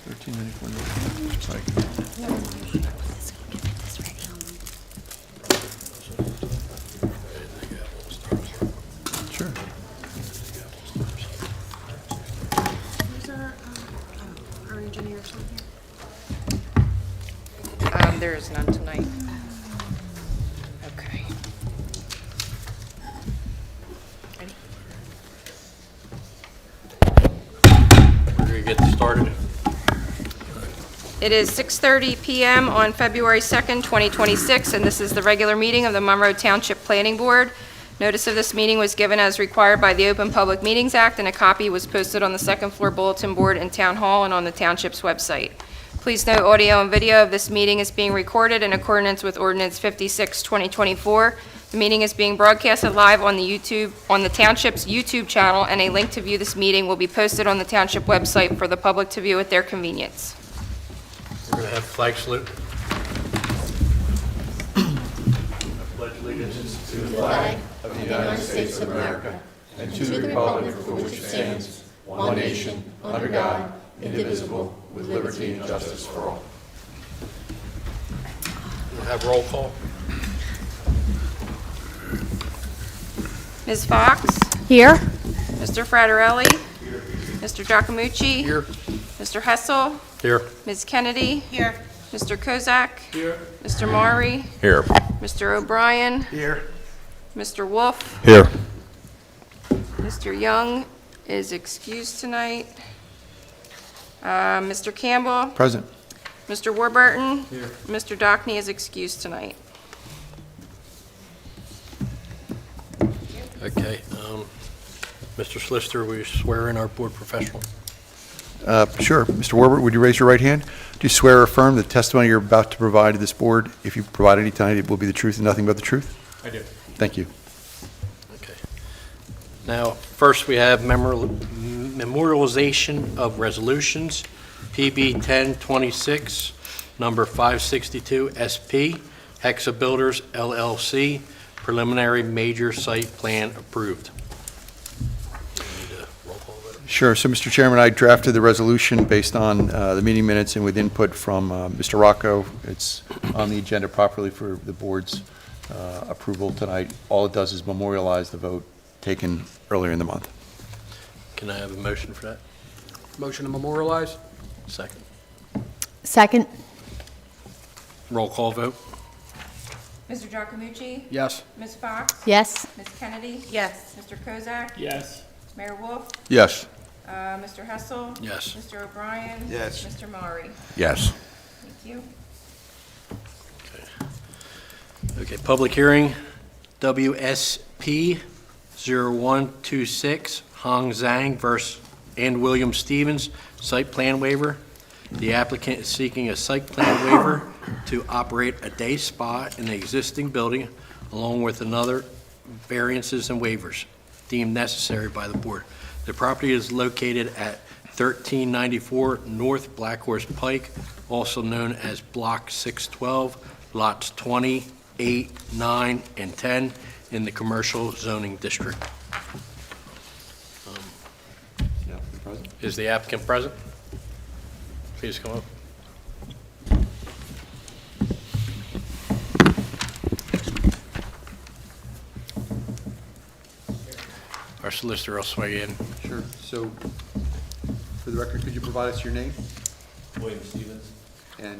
1394. Sorry. Sure. Who's our engineer or something? There is none tonight. Okay. Ready? We're going to get started. It is 6:30 PM on February 2nd, 2026, and this is the regular meeting of the Monroe Township Planning Board. Notice of this meeting was given as required by the Open Public Meetings Act, and a copy was posted on the second floor bulletin board in Town Hall and on the Township's website. Please note audio and video of this meeting is being recorded in accordance with Ordinance 56, 2024. The meeting is being broadcasted live on the Township's YouTube channel, and a link to view this meeting will be posted on the Township website for the public to view at their convenience. We're going to have flag salute. I pledge allegiance to the flag of the United States of America, and to the republic for which it stands, one nation, under God, indivisible, with liberty and justice for all. We'll have roll call. Ms. Fox? Here. Mr. Fratarelli? Mr. Giacomucci? Here. Mr. Hessel? Here. Ms. Kennedy? Here. Mr. Kozak? Here. Mr. Maury? Here. Mr. O'Brien? Here. Mr. Wolf? Here. Mr. Young is excused tonight. Mr. Campbell? Present. Mr. Warburton? Here. Mr. Dockney is excused tonight. Okay. Mr. Solicitor, will you swear in our board professional? Sure. Mr. Warbert, would you raise your right hand? Do you swear or affirm that the testimony you're about to provide to this board, if you provide any tonight, it will be the truth and nothing but the truth? I do. Thank you. Okay. Now, first we have memorialization of resolutions, PB 1026, number 562 SP, Hexa Builders LLC, preliminary major site plan approved. You need a roll call vote? Sure. So, Mr. Chairman, I drafted the resolution based on the meeting minutes and with input from Mr. Rocco. It's on the agenda properly for the board's approval tonight. All it does is memorialize the vote taken earlier in the month. Can I have a motion for that? Motion to memorialize? Second. Second. Roll call vote? Mr. Giacomucci? Yes. Ms. Fox? Yes. Ms. Kennedy? Yes. Mr. Kozak? Yes. Mayor Wolf? Yes. Mr. Hessel? Yes. Mr. O'Brien? Yes. Mr. Maury? Yes. Thank you. Okay, public hearing, WSP 0126, Hong Zhang versus and William Stevens, site plan waiver. The applicant is seeking a site plan waiver to operate a day spa in the existing building, along with another variances and waivers deemed necessary by the board. The property is located at 1394 North Black Horse Pike, also known as Block 612, lots 20, 8, 9, and 10 in the commercial zoning district. Is the applicant present? Please come up. Our solicitor will swear you in. Sure. So, for the record, could you provide us your name? William Stevens. And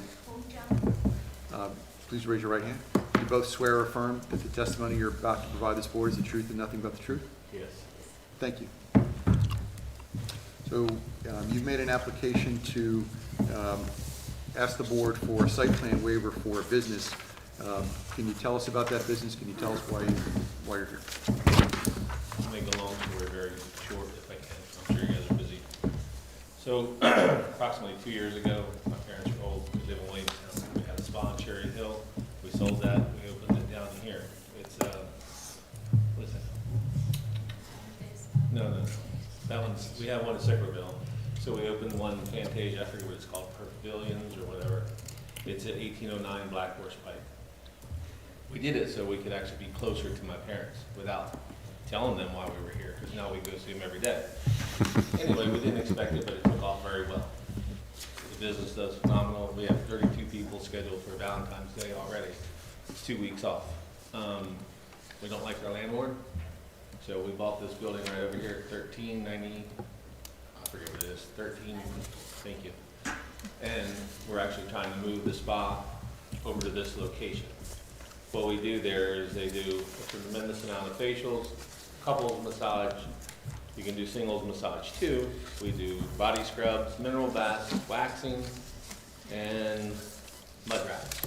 please raise your right hand. Do you both swear or affirm that the testimony you're about to provide this board is the truth and nothing but the truth? Yes. Thank you. So you've made an application to ask the board for a site plan waiver for a business. Can you tell us about that business? Can you tell us why you're here? I'll make a long story very short if I can. I'm sure you guys are busy. So approximately 2 years ago, my parents were old. We live in Williamstown. We had a spa on Cherry Hill. We sold that. We opened it down here. It's, what is that? No. That one's, we have one at Sickerville. So we opened one in Fantasia. I forget what it's called, Pavilions or whatever. It's at 1809 Black Horse Pike. We did it so we could actually be closer to my parents without telling them why we were here, because now we go see them every day. Anyway, we didn't expect it, but it took off very well. The business does phenomenal. We have 32 people scheduled for Valentine's Day already. It's 2 weeks off. We don't like our landlord, so we bought this building right over here at 1390, I forget what it is, 13, thank you. And we're actually trying to move the spa over to this location. What we do there is they do a tremendous amount of facials, couples massage, you can do singles massage too. We do body scrubs, mineral baths, waxing, and mud wraps.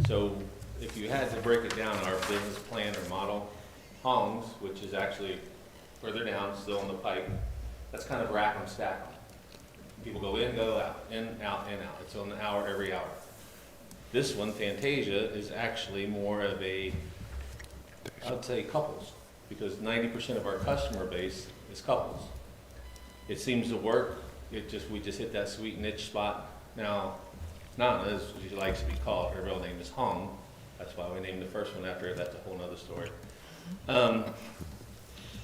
So if you had to break it down, our business plan or model, Hong's, which is actually further down, still in the pipe, that's kind of rack and stack 'em. People go in, go out, in, out, in, out. It's on an hour every hour. This one, Fantasia, is actually more of a, I'd say couples, because 90% of our customer base is couples. It seems to work. We just hit that sweet niche spot. Now, Nana, as she likes to be called, her real name is Hong. That's why we named the first one after her. That's a whole nother story.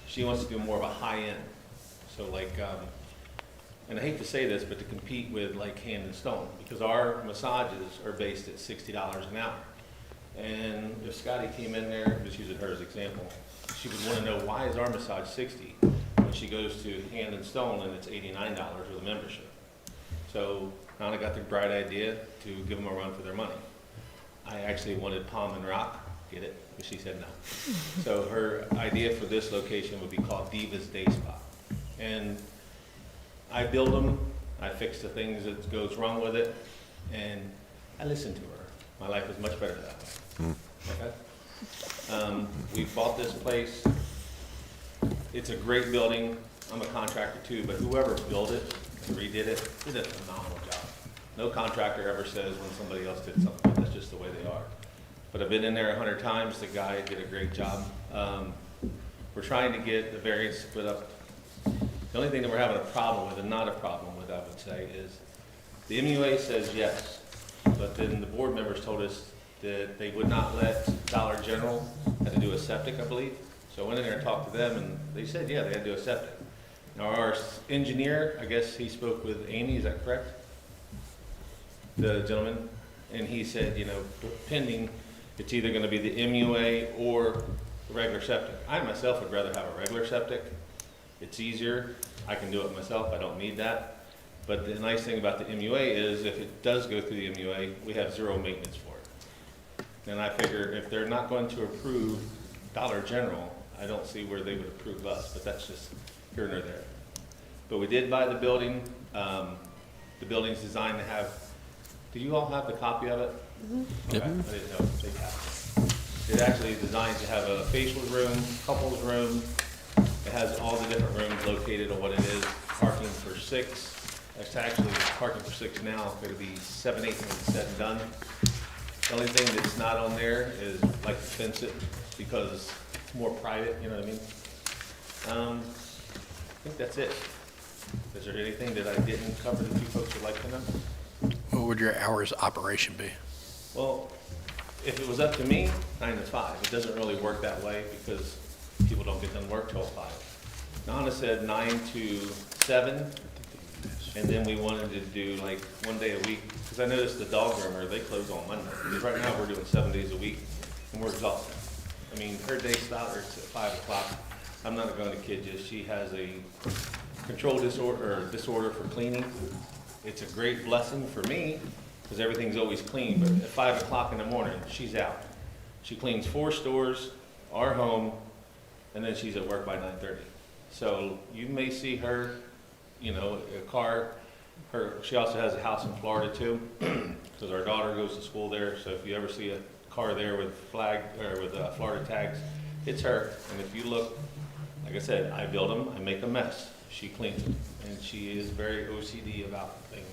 She wants to do more of a high end. So like, and I hate to say this, but to compete with like Hand and Stone, because our massages are based at $60 an hour. And if Scotty came in there, just using her as example, she would want to know, why is our massage 60 when she goes to Hand and Stone and it's $89 with a membership? So Nana got the bright idea to give them a run for their money. I actually wanted Palm and Rock, get it? But she said no. So her idea for this location would be called Diva's Day Spa. And I build them, I fix the things that goes wrong with it, and I listen to her. My life is much better that way. Okay? We bought this place. It's a great building. I'm a contractor too, but whoever built it and redid it did a phenomenal job. No contractor ever says when somebody else did something, that's just the way they are. But I've been in there 100 times. The guy did a great job. We're trying to get the variance split up. The only thing that we're having a problem with, and not a problem with, I would say, is the MUA says yes, but then the board members told us that they would not let Dollar General have to do a septic, I believe. So I went in there and talked to them, and they said, yeah, they had to do a septic. Now, our engineer, I guess he spoke with Amy, is that correct? The gentleman, and he said, you know, pending, it's either gonna be the MUA or the regular septic. I myself would rather have a regular septic. It's easier, I can do it myself, I don't need that. But the nice thing about the MUA is if it does go through the MUA, we have zero maintenance for it. And I figure if they're not going to approve Dollar General, I don't see where they would approve us, but that's just here nor there. But we did buy the building. The building's designed to have, do you all have the copy of it? Mm-hmm. Okay, I didn't know if they have it. It actually is designed to have a facial room, couples room. It has all the different rooms located on what it is, parking for 6. It's actually parking for 6 now, it's gonna be 7, 8 when it's said and done. The only thing that's not on there is like to fence it because it's more private, you know what I mean? I think that's it. Is there anything that I didn't cover that you folks would like to know? What would your hours of operation be? Well, if it was up to me, 9 to 5. It doesn't really work that way because people don't get done work till 5. Nana said 9 to 7, and then we wanted to do like 1 day a week, because I noticed the dog groomer, they close on Monday. Because right now we're doing 7 days a week, and we're exhausted. I mean, her day starts at 5 o'clock. I'm not going to kid you, she has a control disorder for cleaning. It's a great blessing for me, because everything's always clean, but at 5 o'clock in the morning, she's out. She cleans 4 stores, our home, and then she's at work by 9:30. So you may see her, you know, a car. She also has a house in Florida too, because our daughter goes to school there. So if you ever see a car there with Florida tags, it's her. And if you look, like I said, I build them, I make a mess. She cleans them, and she is very OCD about things.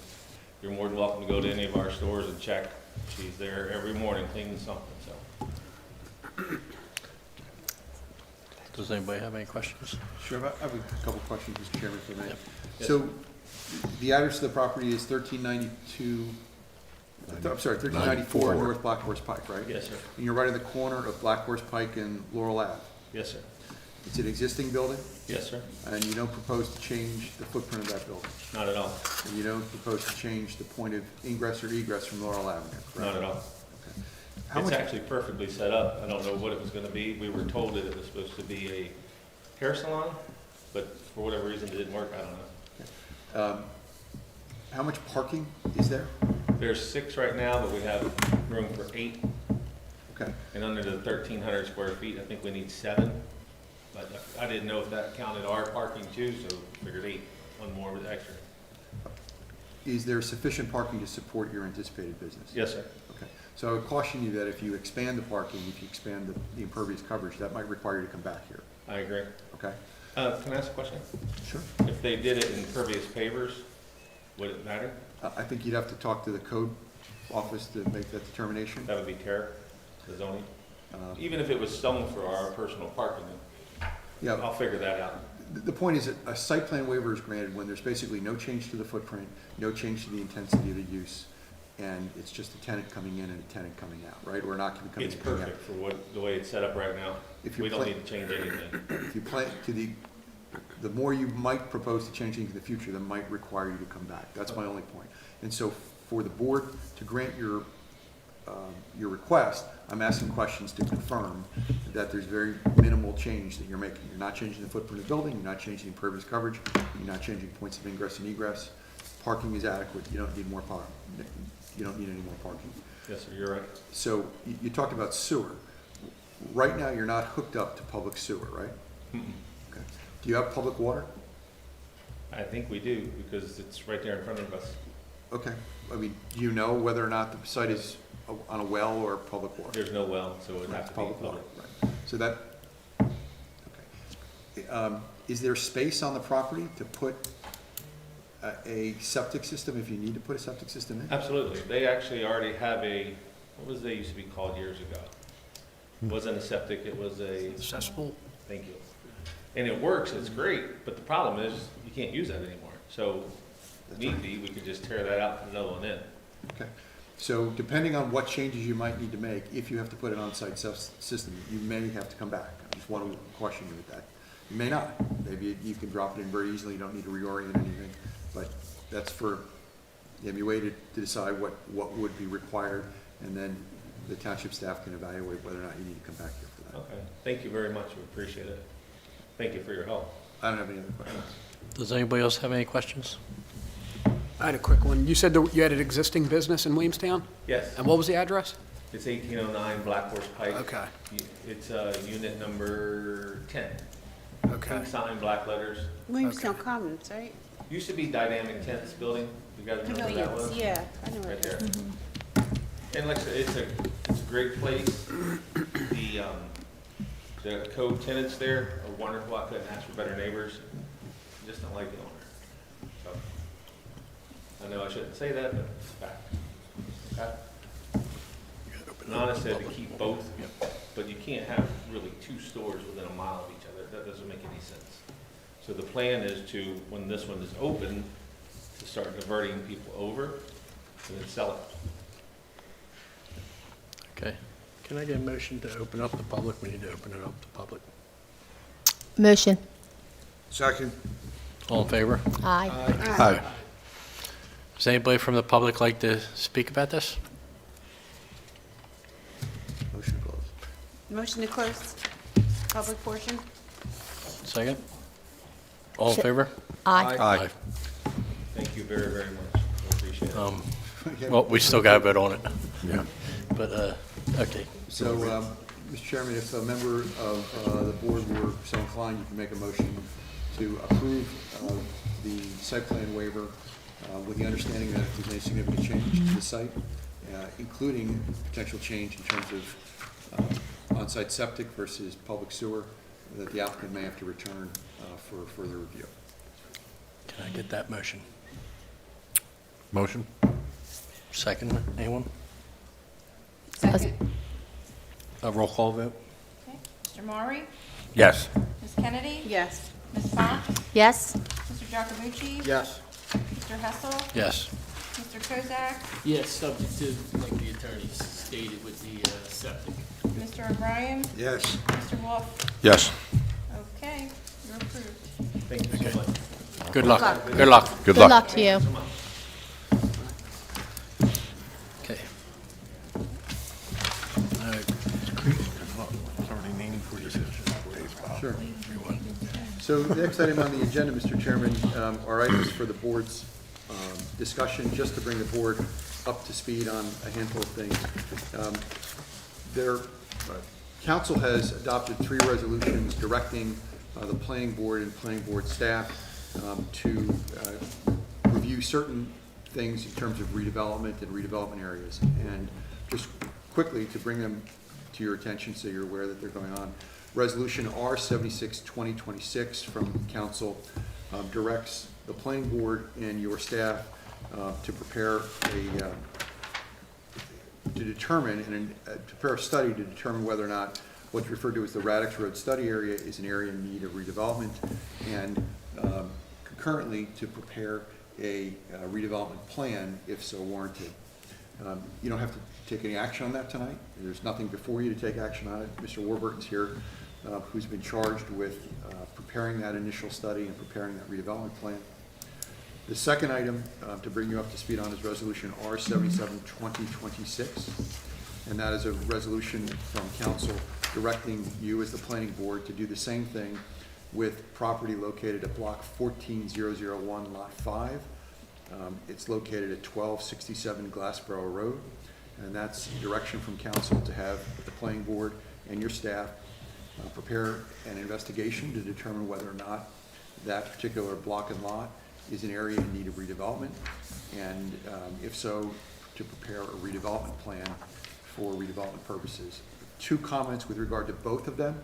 You're more than welcome to go to any of our stores and check. She's there every morning cleaning something. So. Does anybody have any questions? Sure, I have a couple questions, Mr. Chairman, if I may. Yes, So, the address of the property is 1392, I'm sorry, 1394 North Black Horse Pike, right? Yes, sir. And you're right in the corner of Black Horse Pike and Laurel Ave. Yes, sir. It's an existing building, Yes, sir. and you don't propose to change the footprint of that building. Not at all. And you don't propose to change the point of ingress or egress from Laurel Avenue, correct? Not at all. How It's much, actually perfectly set up. I don't know what it was gonna be. We were told that it was supposed to be a hair salon, but for whatever reason, it didn't work. I don't know. how much parking is there? There's 6 right now, but we have room for 8. Okay, And under the 1,300 square feet, I think we need 7. But I didn't know if that counted our parking too, so figured 8, one more with extra. is there sufficient parking to support your anticipated business? Yes, sir. Okay, so I would caution you that if you expand the parking, if you expand the impervious coverage, that might require you to come back here, I agree. okay? Can I ask a question? Sure. If they did it in impervious pavers, would it matter? I think you'd have to talk to the code office to make that determination. That would be tariff, the zoning? Uh, Even if it was stone for our personal parking, Yeah, I'll figure that out. the point is that a site plan waiver is granted when there's basically no change to the footprint, no change to the intensity of the use, and it's just a tenant coming in and a tenant coming out, right? Or an occupant coming in It's and coming out. perfect for what, the way it's set up right now. If you We don't pla- need to change anything. If you plan to the more you might propose to change things in the future, that might require you to come back. That's my only point. And so for the board to grant your request, I'm asking questions to confirm that there's very minimal change that you're making. You're not changing the footprint of the building, you're not changing the impervious coverage, you're not changing points of ingress and egress. Parking is adequate, you don't need more parking, you don't need any more parking. Yes, sir, you're right. So you talked about sewer. Right now, you're not hooked up to public sewer, right? Okay. Do you have public water? I think we do, because it's right there in front of us. Okay. I mean, do you know whether or not the site is on a well or public water? There's no well, so it would have to be Public water, public. right. So that, okay. Is there space on the property to put a septic system if you need to put a septic system in? Absolutely. They actually already have what was they used to be called years ago? It wasn't a septic, it was a, Cesspool? thank you. And it works, it's great, but the problem is you can't use that anymore. So need be, we could just tear that out and put another one in. Okay. So depending on what changes you might need to make, if you have to put an on-site system, you may have to come back. I just want to caution you with that. You may not. Maybe you can drop it in very easily, you don't need to reorient anything. But that's for the MUA to decide what would be required, and then the township staff can evaluate whether or not you need to come back here for that. Okay, thank you very much, we appreciate it. Thank you for your help. I don't have any other questions. Does anybody else have any questions? I had a quick one. You said that you had an existing business in Williamstown? Yes, And what was the address? it's 1809 Black Horse Pike. Okay. It's unit number 10. Okay. Pink sign, black letters. Williamstown Commons, right? Used to be Dynamic Tents building. You guys remember that one? Yeah, I know Right it is. there. And like I said, it's a great place. The co-tenants there are wonderful. I couldn't ask for better neighbors. Just don't like the owner. So, I know I shouldn't say that, but it's a fact. Okay? Nana said to keep both, but you can't have really 2 stores within a mile of each other. That doesn't make any sense. So the plan is to, when this one is open, to start diverting people over and then sell it. Okay. Can I get a motion to open up the public? We need to open it up to public. Motion. Second. All in favor? Aye. Aye. Does anybody from the public like to speak about this? Motion closed. Motion to close public portion? Second? All in favor? Aye. Aye. Thank you very, very much. I appreciate it. Well, we still got to vote on it. Yeah. But, okay. So, Mr. Chairman, if a member of the board were so inclined, you can make a motion to approve the site plan waiver with the understanding that if there's any significant change to the site, including potential change in terms of on-site septic versus public sewer, that the applicant may have to return for further review. Can I get that motion? Motion? Second, anyone? Second. A roll call vote? Okay. Mr. Maury? Yes. Ms. Kennedy? Yes. Ms. Fox? Yes. Mr. Giacomucci? Yes. Mr. Hessel? Yes. Mr. Kozak? Yes, subject to, like the attorney stated, with the septic. Mr. O'Brien? Yes. Mr. Wolf? Yes. Okay, you're approved. Thank you so much. Good luck. luck. Good luck. Good luck to you. Okay. Sure. So the next item on the agenda, Mr. Chairman, are items for the board's discussion, just to bring the board up to speed on a handful of things. Council has adopted 3 resolutions directing the planning board and planning board staff to review certain things in terms of redevelopment and redevelopment areas. And just quickly, to bring them to your attention so you're aware that they're going on, Resolution R-76-2026 from council directs the planning board and your staff to prepare prepare a study to determine whether or not what's referred to as the Radix Road Study Area is an area in need of redevelopment, and concurrently to prepare a redevelopment plan if so warranted. You don't have to take any action on that tonight. There's nothing before you to take action on it. Mr. Warburton's here, who's been charged with preparing that initial study and preparing that redevelopment plan. The second item to bring you up to speed on is Resolution R-77-2026, and that is a resolution from council directing you as the planning board to do the same thing with property located at Block 14001, Lot 5. It's located at 1267 Glassboro Road, and that's direction from council to have the planning board and your staff prepare an investigation to determine whether or not that particular block and lot is an area in need of redevelopment, and if so, to prepare a redevelopment plan for redevelopment purposes. 2 comments with regard to both of them.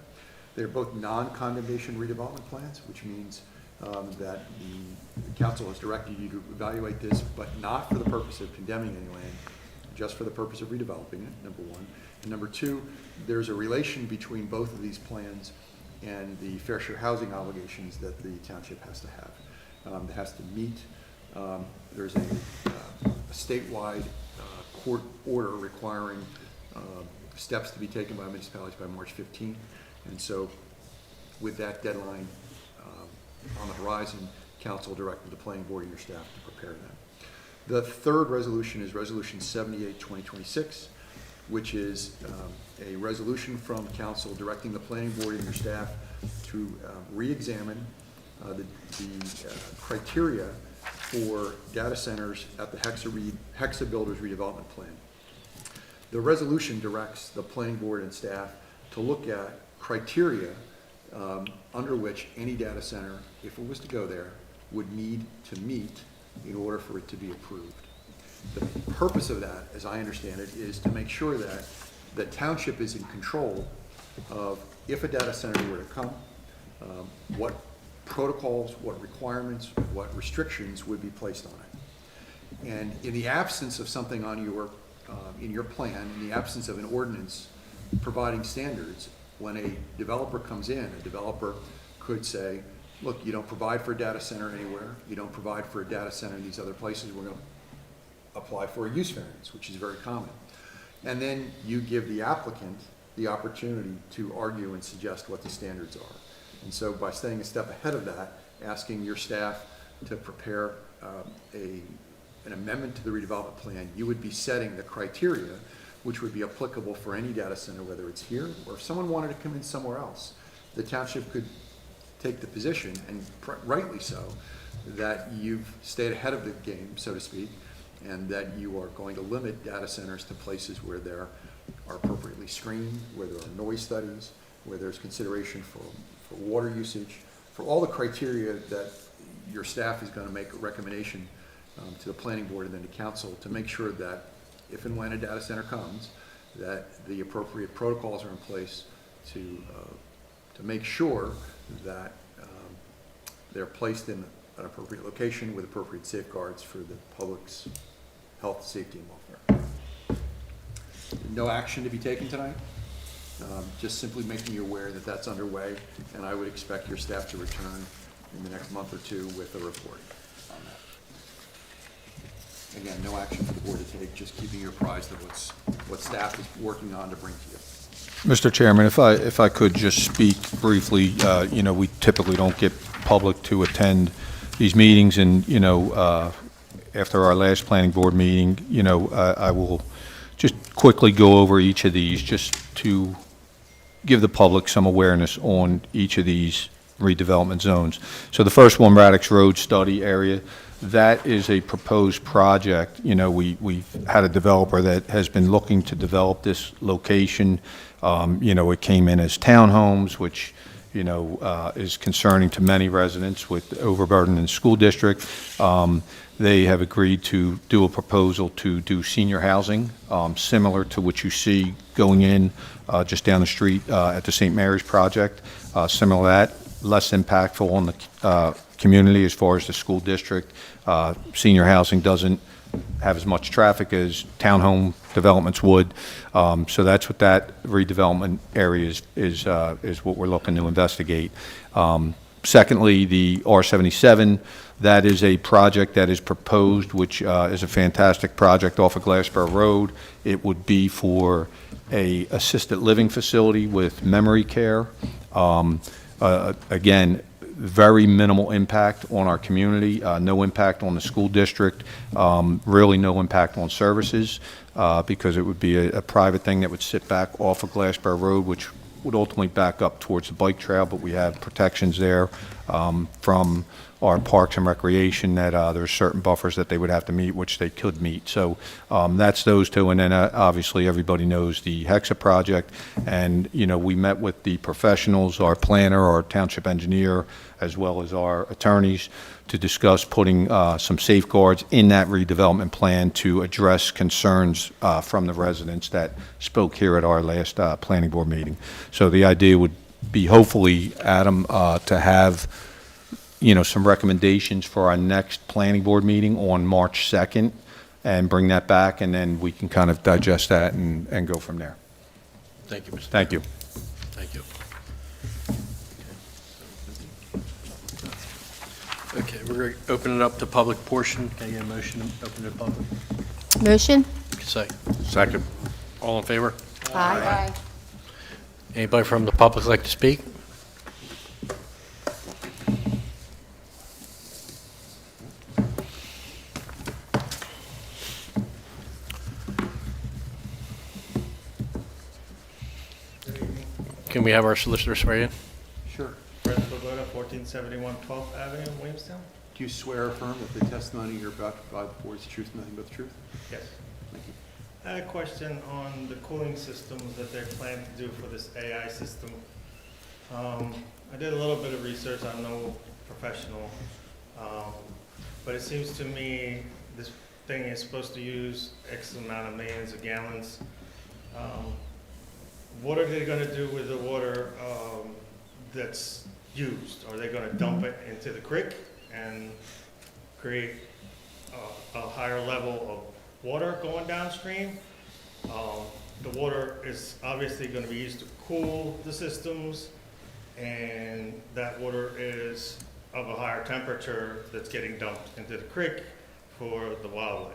They're both non-condemnation redevelopment plans, which means that the council has directed you to evaluate this, but not for the purpose of condemning any land, just for the purpose of redeveloping it, number 1. And number 2, there's a relation between both of these plans and the fair share housing obligations that the township has to have. It has to meet, there's a statewide court order requiring steps to be taken by municipalities by March 15th. And so with that deadline on the horizon, council directed the planning board and your staff to prepare that. The third resolution is Resolution 78-2026, which is a resolution from council directing the planning board and your staff to re-examine the criteria for data centers at the Hexa Builders redevelopment plan. The resolution directs the planning board and staff to look at criteria under which any data center, if it was to go there, would need to meet in order for it to be approved. The purpose of that, as I understand it, is to make sure that the township is in control of, if a data center were to come, what protocols, what requirements, what restrictions would be placed on it. And in the absence of something on your, in your plan, in the absence of an ordinance providing standards, when a developer comes in, a developer could say, look, you don't provide for a data center anywhere, you don't provide for a data center in these other places, we're going to apply for a use variance, which is very common. And then you give the applicant the opportunity to argue and suggest what the standards are. And so by staying a step ahead of that, asking your staff to prepare an amendment to the redevelopment plan, you would be setting the criteria which would be applicable for any data center, whether it's here or if someone wanted to come in somewhere else. The township could take the position, and rightly so, that you've stayed ahead of the game, so to speak, and that you are going to limit data centers to places where there are appropriately screened, where there are noise studies, where there's consideration for water usage, for all the criteria that your staff is going to make a recommendation to the planning board and then to council to make sure that if and when a data center comes, that the appropriate protocols are in place to make sure that they're placed in an appropriate location with appropriate safeguards for the public's health, safety, and welfare. No action to be taken tonight. Just simply making you aware that that's underway, and I would expect your staff to return in the next month or 2 with a report on that. Again, no action for the board to take, just keeping you apprised of what staff is working on to bring to you. Mr. Chairman, if I could just speak briefly, we typically don't get public to attend these meetings, and, after our last planning board meeting, I will just quickly go over each of these, just to give the public some awareness on each of these redevelopment zones. So the first one, Radix Road Study Area, that is a proposed project. We've had a developer that has been looking to develop this location. It came in as townhomes, which, is concerning to many residents with overburden in the school district. They have agreed to do a proposal to do senior housing, similar to what you see going in just down the street at the St. Mary's project. Similar to that, less impactful on the community as far as the school district. Senior housing doesn't have as much traffic as townhome developments would. So that's what that redevelopment area is what we're looking to investigate. Secondly, the R77, that is a project that is proposed, which is a fantastic project off of Glassboro Road. It would be for a assisted living facility with memory care. Again, very minimal impact on our community, no impact on the school district, really no impact on services, because it would be a private thing that would sit back off of Glassboro Road, which would ultimately back up towards the bike trail, but we have protections there from our Parks and Recreation that there's certain buffers that they would have to meet, which they could meet. So that's those two. And then obviously everybody knows the Hexa project. And, we met with the professionals, our planner, our township engineer, as well as our attorneys, to discuss putting some safeguards in that redevelopment plan to address concerns from the residents that spoke here at our last planning board meeting. So the idea would be, hopefully, Adam, to have some recommendations for our next planning board meeting on March 2nd, and bring that back, and then we can kind of digest that and go from there. Thank you, Mr. Thank you. Thank you. Okay, we're going to open it up to public portion. Can I get a motion to open it to public? Motion? Second. All in favor? Aye. Anybody from the public like to speak? Can we have our solicitor swear in? Sure. Fred Svoboda, 1471 12th Avenue, Williamstown? Do you swear or affirm that the testimony you're about to provide before is the truth, nothing but the truth? Yes. Thank you. I had a question on the cooling systems that they're planning to do for this AI system. I did a little bit of research, I'm no professional, but it seems to me this thing is supposed to use X amount of millions of gallons. What are they gonna do with the water that's used? Are they gonna dump it into the creek and create a higher level of water going downstream? The water is obviously gonna be used to cool the systems, and that water is of a higher temperature that's getting dumped into the creek for the wildlife.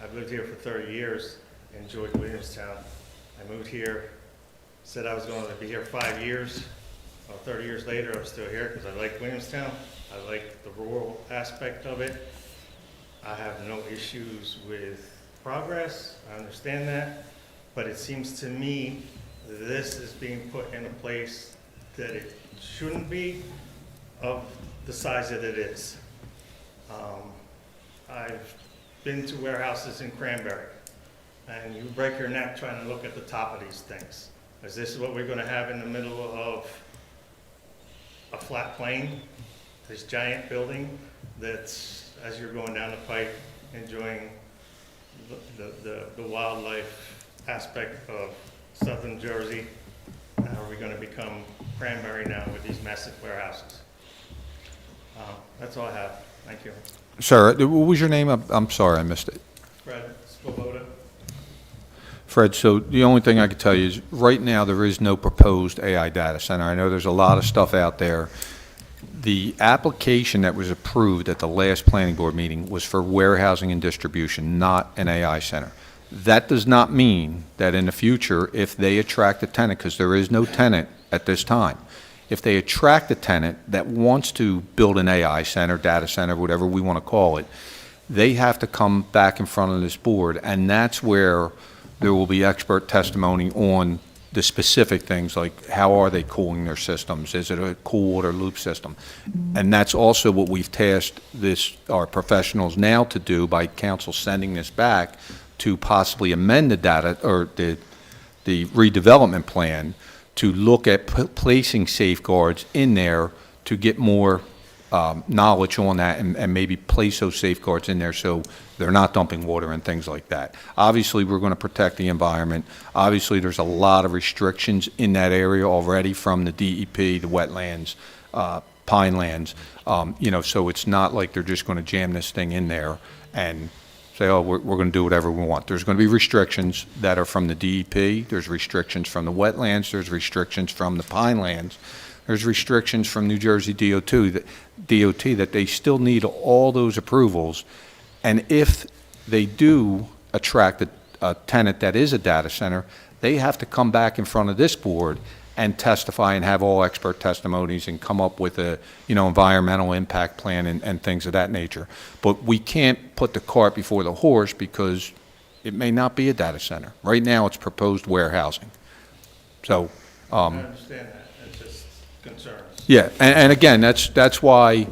I've lived here for 30 years, enjoyed Williamstown. I moved here, said I was going to be here 5 years. 30 years later, I'm still here because I like Williamstown. I like the rural aspect of it. I have no issues with progress. I understand that. But it seems to me this is being put in a place that it shouldn't be, of the size that it is. I've been to warehouses in Cranberry, and you break your neck trying to look at the top of these things. Is this what we're gonna have in the middle of a flat plain? This giant building that's, as you're going down the pike, enjoying the wildlife aspect of southern Jersey. Are we gonna become Cranberry now with these massive warehouses? That's all I have. Thank you. Sir, what was your name? I'm sorry, I missed it. Fred Svoboda. Fred, so the only thing I can tell you is, right now, there is no proposed AI data center. I know there's a lot of stuff out there. The application that was approved at the last planning board meeting was for warehousing and distribution, not an AI center. That does not mean that in the future, if they attract a tenant, because there is no tenant at this time, if they attract a tenant that wants to build an AI center, data center, whatever we want to call it, they have to come back in front of this board, and that's where there will be expert testimony on the specific things, like how are they cooling their systems? Is it a cool water loop system? And that's also what we've tasked our professionals now to do by council sending this back to possibly amend the data, or the redevelopment plan, to look at placing safeguards in there to get more knowledge on that, and maybe place those safeguards in there so they're not dumping water and things like that. Obviously, we're going to protect the environment. Obviously, there's a lot of restrictions in that area already from the DEP, the wetlands, pine lands. So it's not like they're just going to jam this thing in there and say, oh, we're going to do whatever we want. There's going to be restrictions that are from the DEP. There's restrictions from the wetlands. There's restrictions from the pine lands. There's restrictions from New Jersey DOT that they still need all those approvals. And if they do attract a tenant that is a data center, they have to come back in front of this board and testify and have all expert testimonies and come up with a, environmental impact plan and things of that nature. But we can't put the cart before the horse, because it may not be a data center. Right now, it's proposed warehousing. So, I understand that, it's just concerns. yeah, and again, that's why,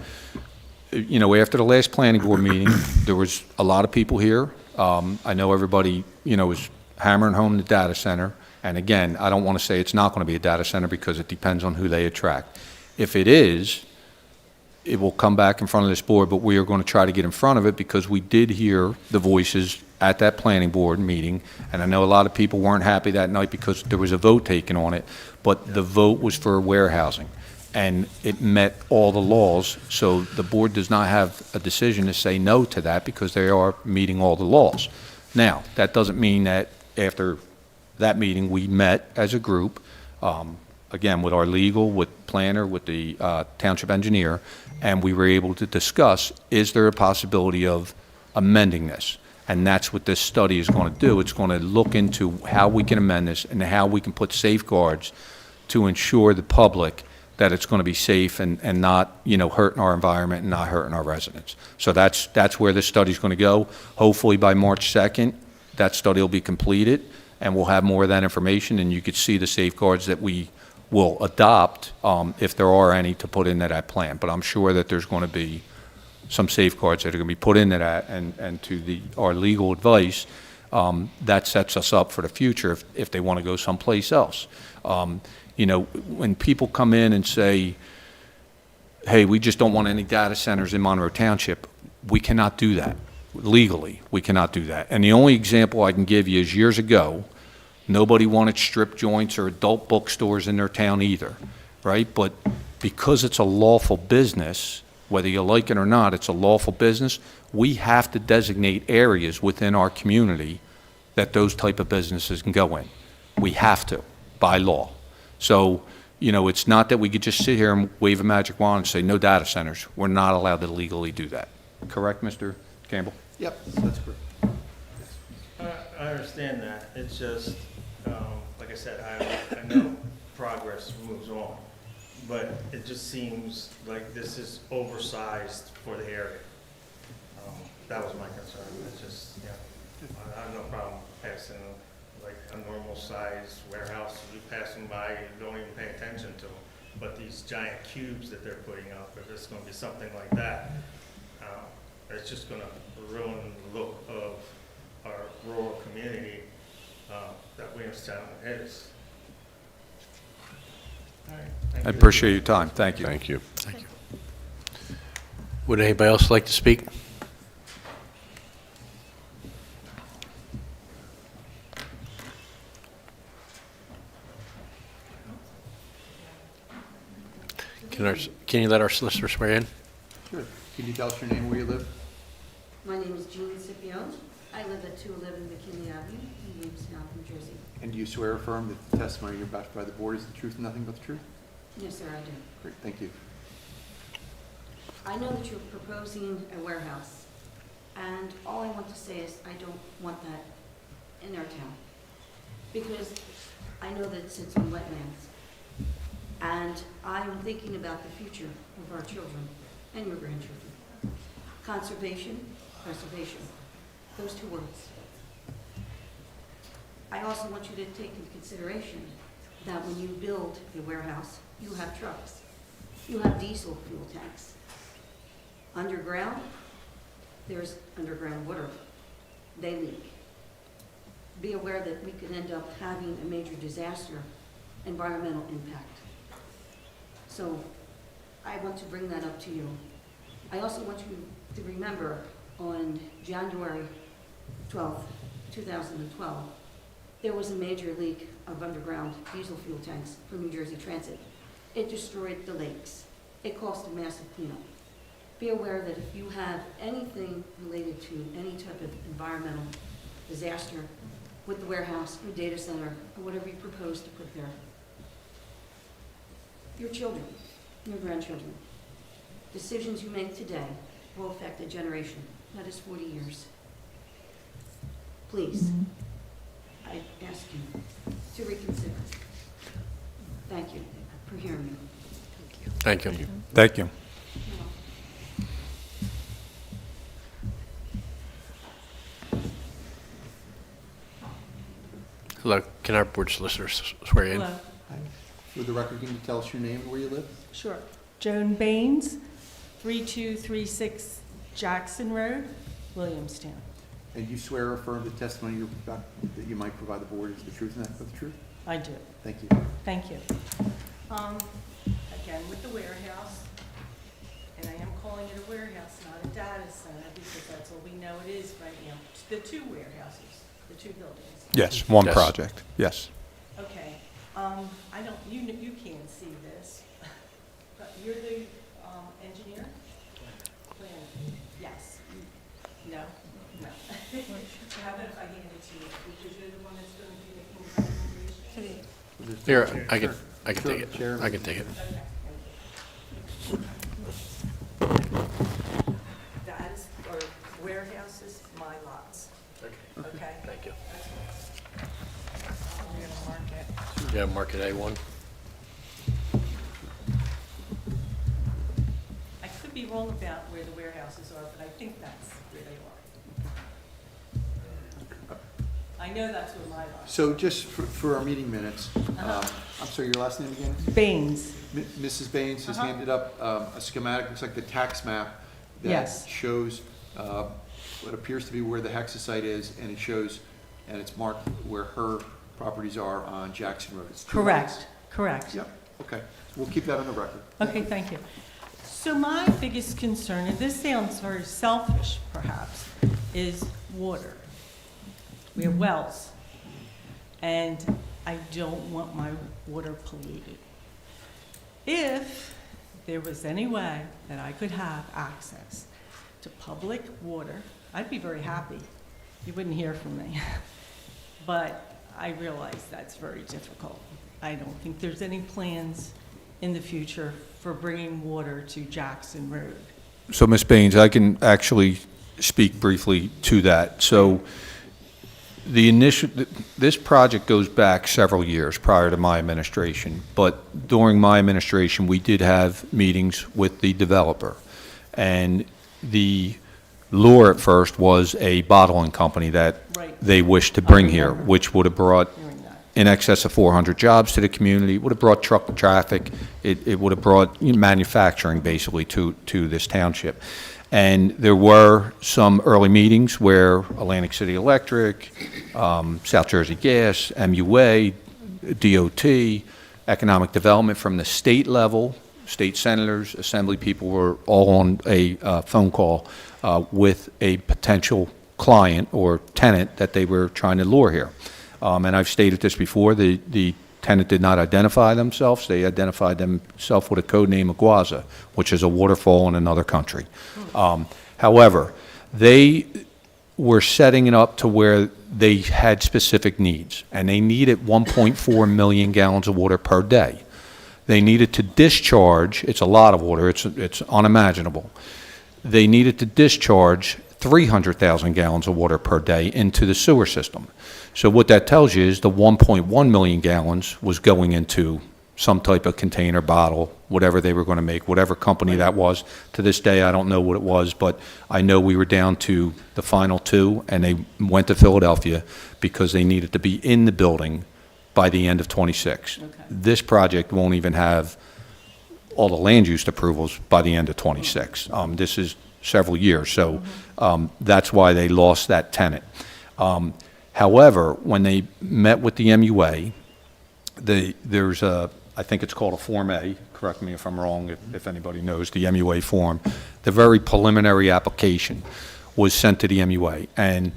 after the last planning board meeting, there was a lot of people here. I know everybody, was hammering home the data center. And again, I don't want to say it's not going to be a data center, because it depends on who they attract. If it is, it will come back in front of this board, but we are going to try to get in front of it, because we did hear the voices at that planning board meeting. And I know a lot of people weren't happy that night because there was a vote taken on it, but the vote was for warehousing. And it met all the laws, so the board does not have a decision to say no to that, because they are meeting all the laws. Now, that doesn't mean that after that meeting, we met as a group, again, with our legal, with planner, with the township engineer, and we were able to discuss, is there a possibility of amending this? And that's what this study is going to do. It's going to look into how we can amend this and how we can put safeguards to ensure the public that it's going to be safe and not, hurting our environment and not hurting our residents. So that's where this study's going to go. Hopefully by March 2nd, that study will be completed, and we'll have more of that information, and you could see the safeguards that we will adopt, if there are any, to put into that plan. But I'm sure that there's going to be some safeguards that are going to be put into that, and to our legal advice, that sets us up for the future if they want to go someplace else. When people come in and say, hey, we just don't want any data centers in Monroe Township, we cannot do that. Legally, we cannot do that. And the only example I can give you is years ago, nobody wanted strip joints or adult bookstores in their town either, right? But because it's a lawful business, whether you like it or not, it's a lawful business, we have to designate areas within our community that those type of businesses can go in. We have to, by law. So, it's not that we could just sit here and wave a magic wand and say no data centers. We're not allowed to legally do that. Correct, Mr. Campbell? Yep, that's correct. I understand that, it's just, like I said, I know progress moves on, but it just seems like this is oversized for the area. That was my concern, it's just, I have no problem passing like a normal size warehouse, you pass them by, you don't even pay attention to them. But these giant cubes that they're putting up, if it's gonna be something like that, it's just gonna ruin the look of our rural community that Williamstown is. All right, thank I you. appreciate your time. Thank you. Thank you. Would anybody else like to speak? Can you let our solicitor swear in? Sure. Can you tell us your name, where you live? My name is Jean Scipione. I live at 211 McKinley Avenue in Williamstown, New Jersey. And do you swear or affirm that the testimony you're about to provide the board is the truth and nothing but the truth? Yes, sir, I do. Great, thank you. I know that you're proposing a warehouse, and all I want to say is I don't want that in our town. Because I know that it sits on wetlands. And I'm thinking about the future of our children and your grandchildren. Conservation, preservation, those two words. I also want you to take into consideration that when you build a warehouse, you have trucks. You have diesel fuel tanks. Underground, there's underground water. They leak. Be aware that we could end up having a major disaster, environmental impact. So I want to bring that up to you. I also want you to remember on January 12th, 2012, there was a major leak of underground diesel fuel tanks from New Jersey Transit. It destroyed the lakes. It caused a massive cleanup. Be aware that if you have anything related to any type of environmental disaster with the warehouse, your data center, or whatever you propose to put there, your children, your grandchildren, decisions you make today will affect a generation, that is 40 years. Please, I ask you to reconsider. Thank you for hearing me. Thank you. Thank you. Hello, can our board solicitor swear you in? Hello. For the record, can you tell us your name and where you live? Sure. Joan Baines, 3236 Jackson Road, Williamstown. And you swear or affirm the testimony that you might provide the board is the truth and nothing but the truth? I do. Thank you. Thank you. Again, with the warehouse, and I am calling it a warehouse, not a data center, because that's all we know it is right now. The two warehouses, the two buildings. Yes, one Yes. project, yes. Okay, I don't, you can't see this, but you're the, engineer? Plan, yes. No? No. How about if I hand it to you, because you're the one that's going to be making the recommendation? Here, I can Sure, take it. Chair. I can take it. That is, or warehouses, my lots, okay? Thank you. I'm gonna mark it. Yeah, mark it A1. I could be wrong about where the warehouses are, but I think that's where they are. I know that's where my lot is. So just for our meeting minutes, I'm sorry, your last name again? Baines. Mrs. Baines has handed up a schematic, looks like the tax map that Yes. shows what appears to be where the Hexa site is, and it shows, and it's marked where her properties are on Jackson Road. It's 2 lots. Correct, correct. Yep, okay. We'll keep that on the record. Okay, thank you. So my biggest concern, and this sounds very selfish perhaps, is water. We have wells, and I don't want my water polluted. If there was any way that I could have access to public water, I'd be very happy. You wouldn't hear from me. But I realize that's very difficult. I don't think there's any plans in the future for bringing water to Jackson Road. So, Ms. Baines, I can actually speak briefly to that. So this project goes back several years prior to my administration, but during my administration, we did have meetings with the developer. And the lure at first was a bottling company that Right. they wished to bring here, remember. which would have brought Hearing that. in excess of 400 jobs to the community, would have brought truck traffic, it would have brought manufacturing basically to this township. And there were some early meetings where Atlantic City Electric, South Jersey Gas, MUA, DOT, Economic Development from the state level, state senators, assembly people were all on a phone call with a potential client or tenant that they were trying to lure here. And I've stated this before, the tenant did not identify themselves. They identified themselves with a code name Iguaza, which is a waterfall in another country. However, they were setting it up to where they had specific needs, and they needed 1.4 million gallons of water per day. They needed to discharge, it's a lot of water, it's unimaginable. They needed to discharge 300,000 gallons of water per day into the sewer system. So what that tells you is the 1.1 million gallons was going into some type of container, bottle, whatever they were going to make, whatever company that was. To this day, I don't know what it was, but I know we were down to the final two, and they went to Philadelphia because they needed to be in the building by the end of '26. Okay. This project won't even have all the land use approvals by the end of '26. This is several years, so that's why they lost that tenant. However, when they met with the MUA, there's a, I think it's called a Form A, correct me if I'm wrong, if anybody knows the MUA form. The very preliminary application was sent to the MUA, and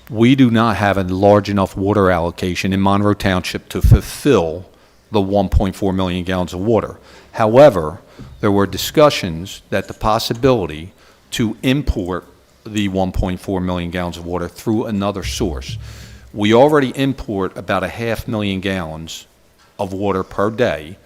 we do not have a large enough water allocation in Monroe Township to fulfill the 1.4 million gallons of water. However, there were discussions that the possibility to import the 1.4 million gallons of water through another source. We already import about 500,000 gallons of water per day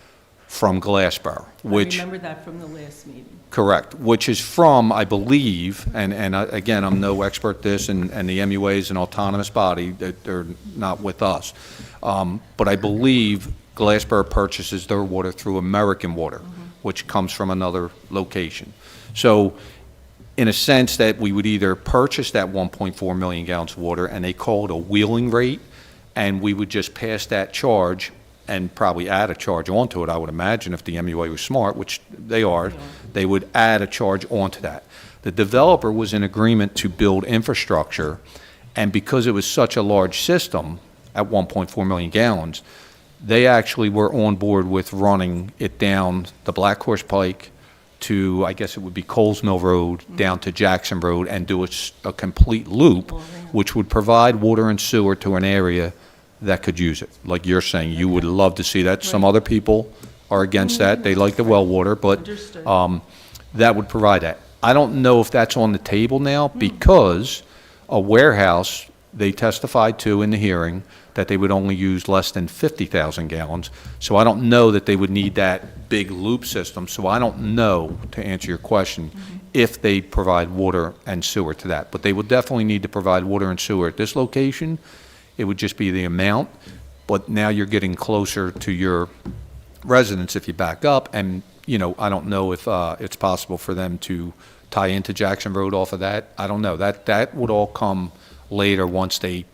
from Glassboro, which... I remember that from the last meeting. Correct, which is from, I believe, and again, I'm no expert this, and the MUA is an autonomous body, that they're not with us. But I believe Glassboro purchases their water through American Water, which comes from another location. So, in a sense that we would either purchase that 1.4 million gallons of water, and they call it a wheeling rate, and we would just pass that charge and probably add a charge onto it, I would imagine, if the MUA was smart, which they are, they would add a charge onto that. The developer was in agreement to build infrastructure, and because it was such a large system at 1.4 million gallons, they actually were on board with running it down the Black Horse Pike to, I guess it would be Coles Mill Road, down to Jackson Road, and do a complete loop, which would provide water and sewer to an area that could use it. Like you're saying, you would love to see that. Some other people are against that. They like the well water, but that would provide that. I don't know if that's on the table now, because a warehouse, they testified to in the hearing that they would only use less than 50,000 gallons. So I don't know that they would need that big loop system. So I don't know, to answer your question, if they provide water and sewer to that. But they would definitely need to provide water and sewer at this location. It would just be the amount, but now you're getting closer to your residents if you back up, and, you know, I don't know if it's possible for them to tie into Jackson Road off of that. I don't know. That would all come later once they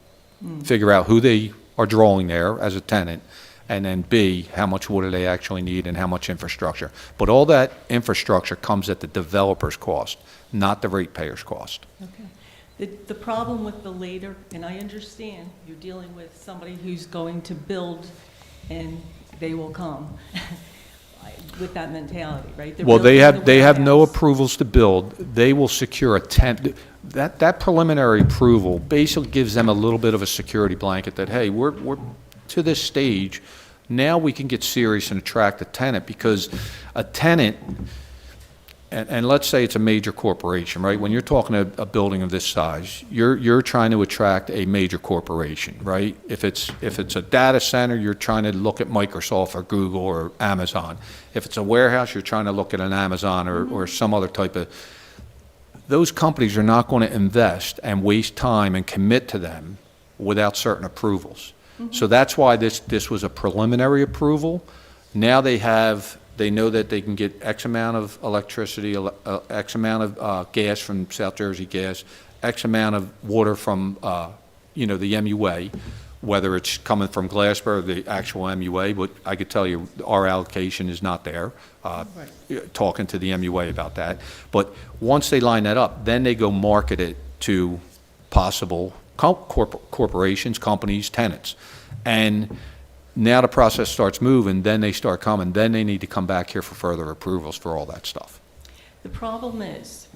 figure out who they are drawing there as a tenant, and then B, how much water they actually need and how much infrastructure. But all that infrastructure comes at the developer's cost, not the ratepayer's cost. Okay. The problem with the later, and I understand, you're dealing with somebody who's going to build and they will come with that mentality, right? They're Well, they building have the no warehouse. approvals to build. They will secure a tent. That preliminary approval basically gives them a little bit of a security blanket that, hey, we're to this stage. Now we can get serious and attract a tenant, because a tenant, and let's say it's a major corporation, right? When you're talking a building of this size, you're trying to attract a major corporation, right? If it's a data center, you're trying to look at Microsoft or Google or Amazon. If it's a warehouse, you're trying to look at an Amazon or some other type of. Those companies are not going to invest and waste time and commit to them without certain approvals. So that's why this was a preliminary approval. Now they know that they can get X amount of electricity, X amount of gas from South Jersey Gas, X amount of water from, the MUA, whether it's coming from Glassboro or the actual MUA, but I could tell you our allocation is not there, talking to the MUA about that. But once they line that up, then they go market it to possible corporations, companies, tenants. And now the process starts moving, then they start coming, then they need to come back here for further approvals for all that stuff. The problem is,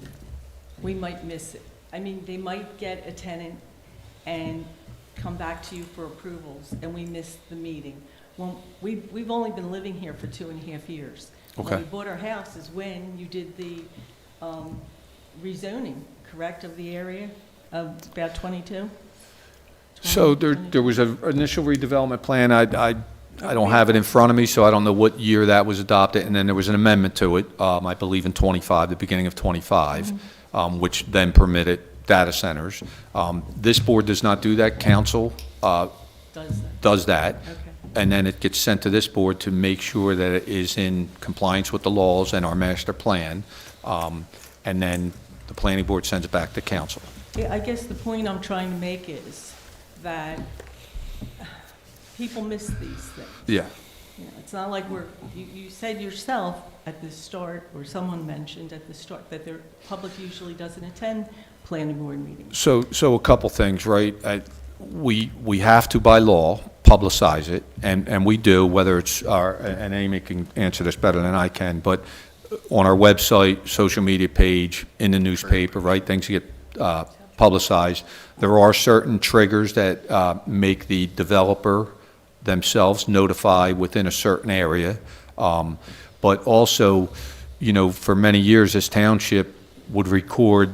we might miss it. I mean, they might get a tenant and come back to you for approvals, and we miss the meeting. Well, we've only been living here for 2.5 years. Okay. When we bought our house is when you did the rezoning, correct, of the area, of about 22? So there was an initial redevelopment plan. I don't have it in front of me, so I don't know what year that was adopted, and then there was an amendment to it, I believe in 25, the beginning of 25, which then permitted data centers. This board does not do that. Council does that. Okay. And then it gets sent to this board to make sure that it is in compliance with the laws and our master plan. And then the planning board sends it back to council. Yeah, I guess the point I'm trying to make is that people miss these things. Yeah. You know, it's not like you said yourself at the start, or someone mentioned at the start, that the public usually doesn't attend planning board meetings. So a couple things, right? We have to, by law, publicize it, and we do, whether it's and Amy can answer this better than I can, but on our website, social media page, in the newspaper, right? Things get publicized. There are certain triggers that make the developer themselves notify within a certain area. But also, you know, for many years, this township would record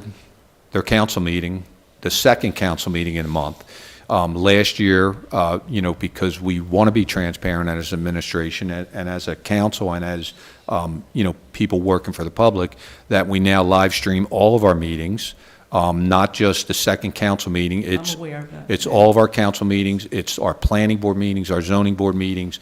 their council meeting, the second council meeting in a month. Last year, you know, because we want to be transparent as administration and as a council and as, you know, people working for the public, that we now live stream all of our meetings, not just the second council meeting. I'm aware of that. It's all of our council meetings. It's our planning board meetings, our zoning board meetings,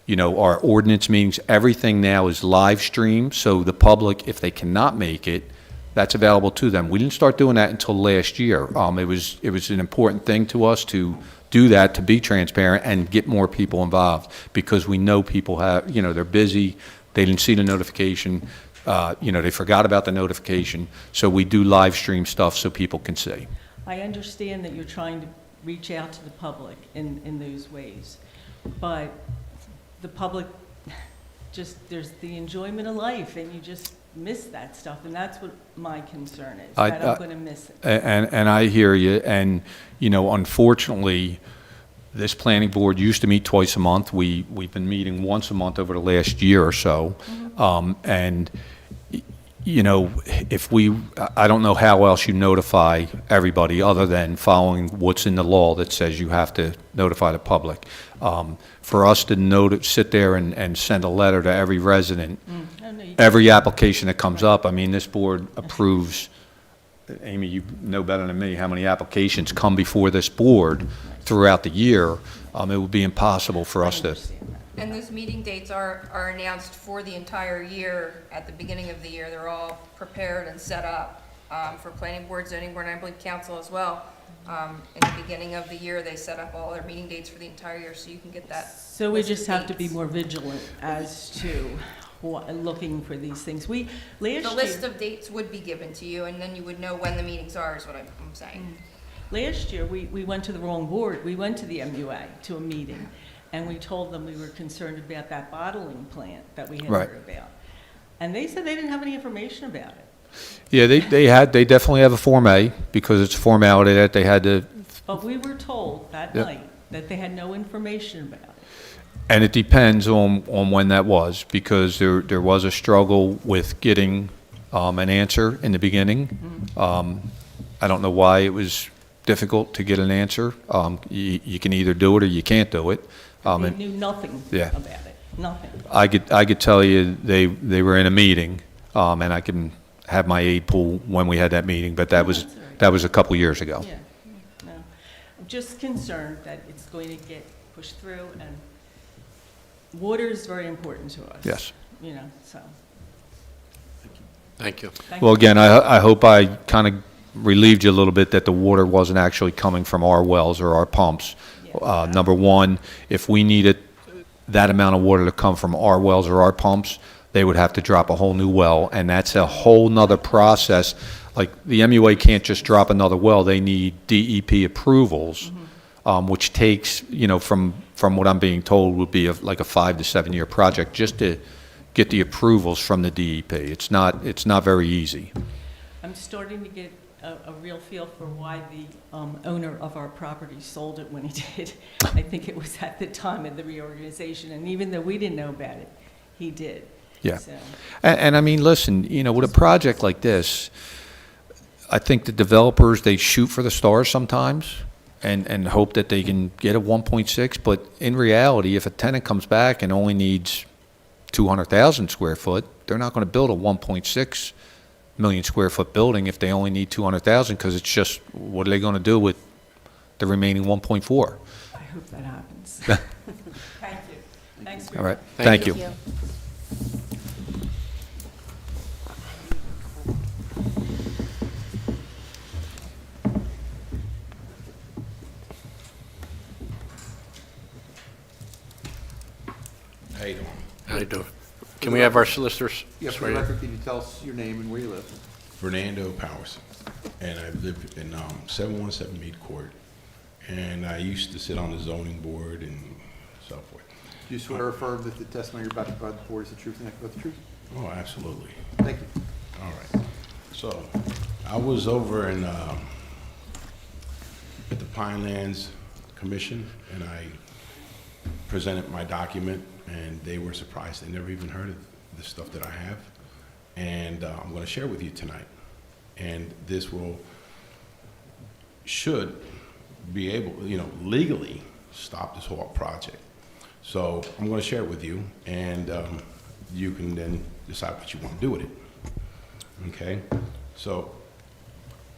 you know, our ordinance meetings. Everything now is live streamed, so the public, if they cannot make it, that's available to them. We didn't start doing that until last year. It was an important thing to us to do that, to be transparent and get more people involved, because we know people have, you know, they're busy, they didn't see the notification, you know, they forgot about the notification, so we do live stream stuff so people can see. I understand that you're trying to reach out to the public in those ways, but the public just, there's the enjoyment of life, and you just miss that stuff, and that's what my concern is, that I'm going to miss it. And I hear you, and, you know, unfortunately, this planning board used to meet twice a month. We've been meeting once a month over the last year or so. And, you know, I don't know how else you notify everybody other than following what's in the law that says you have to notify the public. For us to sit there and send a letter to every resident, every application that comes up, I mean, this board approves, Amy, you know better than me how many applications come before this board throughout the year. It would be impossible for us to. And those meeting dates are announced for the entire year at the beginning of the year. They're all prepared and set up for planning board, zoning board, and I believe council as well. In the beginning of the year, they set up all their meeting dates for the entire year, so you can get that. So we list of just have to be dates. more vigilant as to looking for these things. The The list of dates would be given to you, and then you would know when the meetings are, is what I'm saying. Last year, we went to the wrong board. We went to the MUA, to a meeting, and we told them we were concerned about that bottling plant that we had Right. heard about. And they said they didn't have any information about it. Yeah, they definitely have a Form A, because it's a formality that they had to. But we were told that Yep. night that they had no information about it. And it depends on when that was, because there was a struggle with getting an answer in the beginning. I don't know why it was difficult to get an answer. You can either do it or you can't do it. They knew nothing Yeah. about it, nothing. I could tell you they were in a meeting, and I can have my aide pull when we had that meeting, but that was That's all right. that was a couple years ago. Yeah, no. I'm just concerned that it's going to get pushed through, and water is very important to us. Yes. You know, so. Thank you. thank Well, you. again, I hope I kind of relieved you a little bit that the water wasn't actually coming from our wells or our pumps. Yes. Number one, if we needed that amount of water to come from our wells or our pumps, they would have to drop a whole new well, and that's a whole nother process. Like, the MUA can't just drop another well, they need DEP approvals, which takes, you know, from what I'm being told, would be like a 5 to 7 year project just to get the approvals from the DEP. It's not very easy. I'm starting to get a real feel for why the owner of our property sold it when he did. I think it was at the time of the reorganization, and even though we didn't know about it, he did. Yeah. So, And I mean, listen, you know, with a project like this, I think the developers, they shoot for the stars sometimes and hope that they can get a 1.6, but in reality, if a tenant comes back and only needs 200,000 square foot, they're not going to build a 1.6 million square foot building if they only need 200,000, because it's just, what are they going to do with the remaining 1.4? I hope that happens. Thank you. Thanks for All right, Thank thank you. How you doing? How you doing? Can we have our solicitors? Yeah, for the record, can you tell us your name and where you live? Fernando Powers, and I live in 717 Mead Court, and I used to sit on the zoning board and so forth. Do you swear or affirm that the testimony you're about to provide the board is the truth and nothing but the truth? Oh, absolutely. Thank you. All right. So, I was over in, at the Pinelands Commission, and I presented my document, and they were surprised. They never even heard of the stuff that I have. And I'm going to share with you tonight. And this should be able, legally stop this whole project. So I'm going to share it with you, and you can then decide what you want to do with it. Okay? So,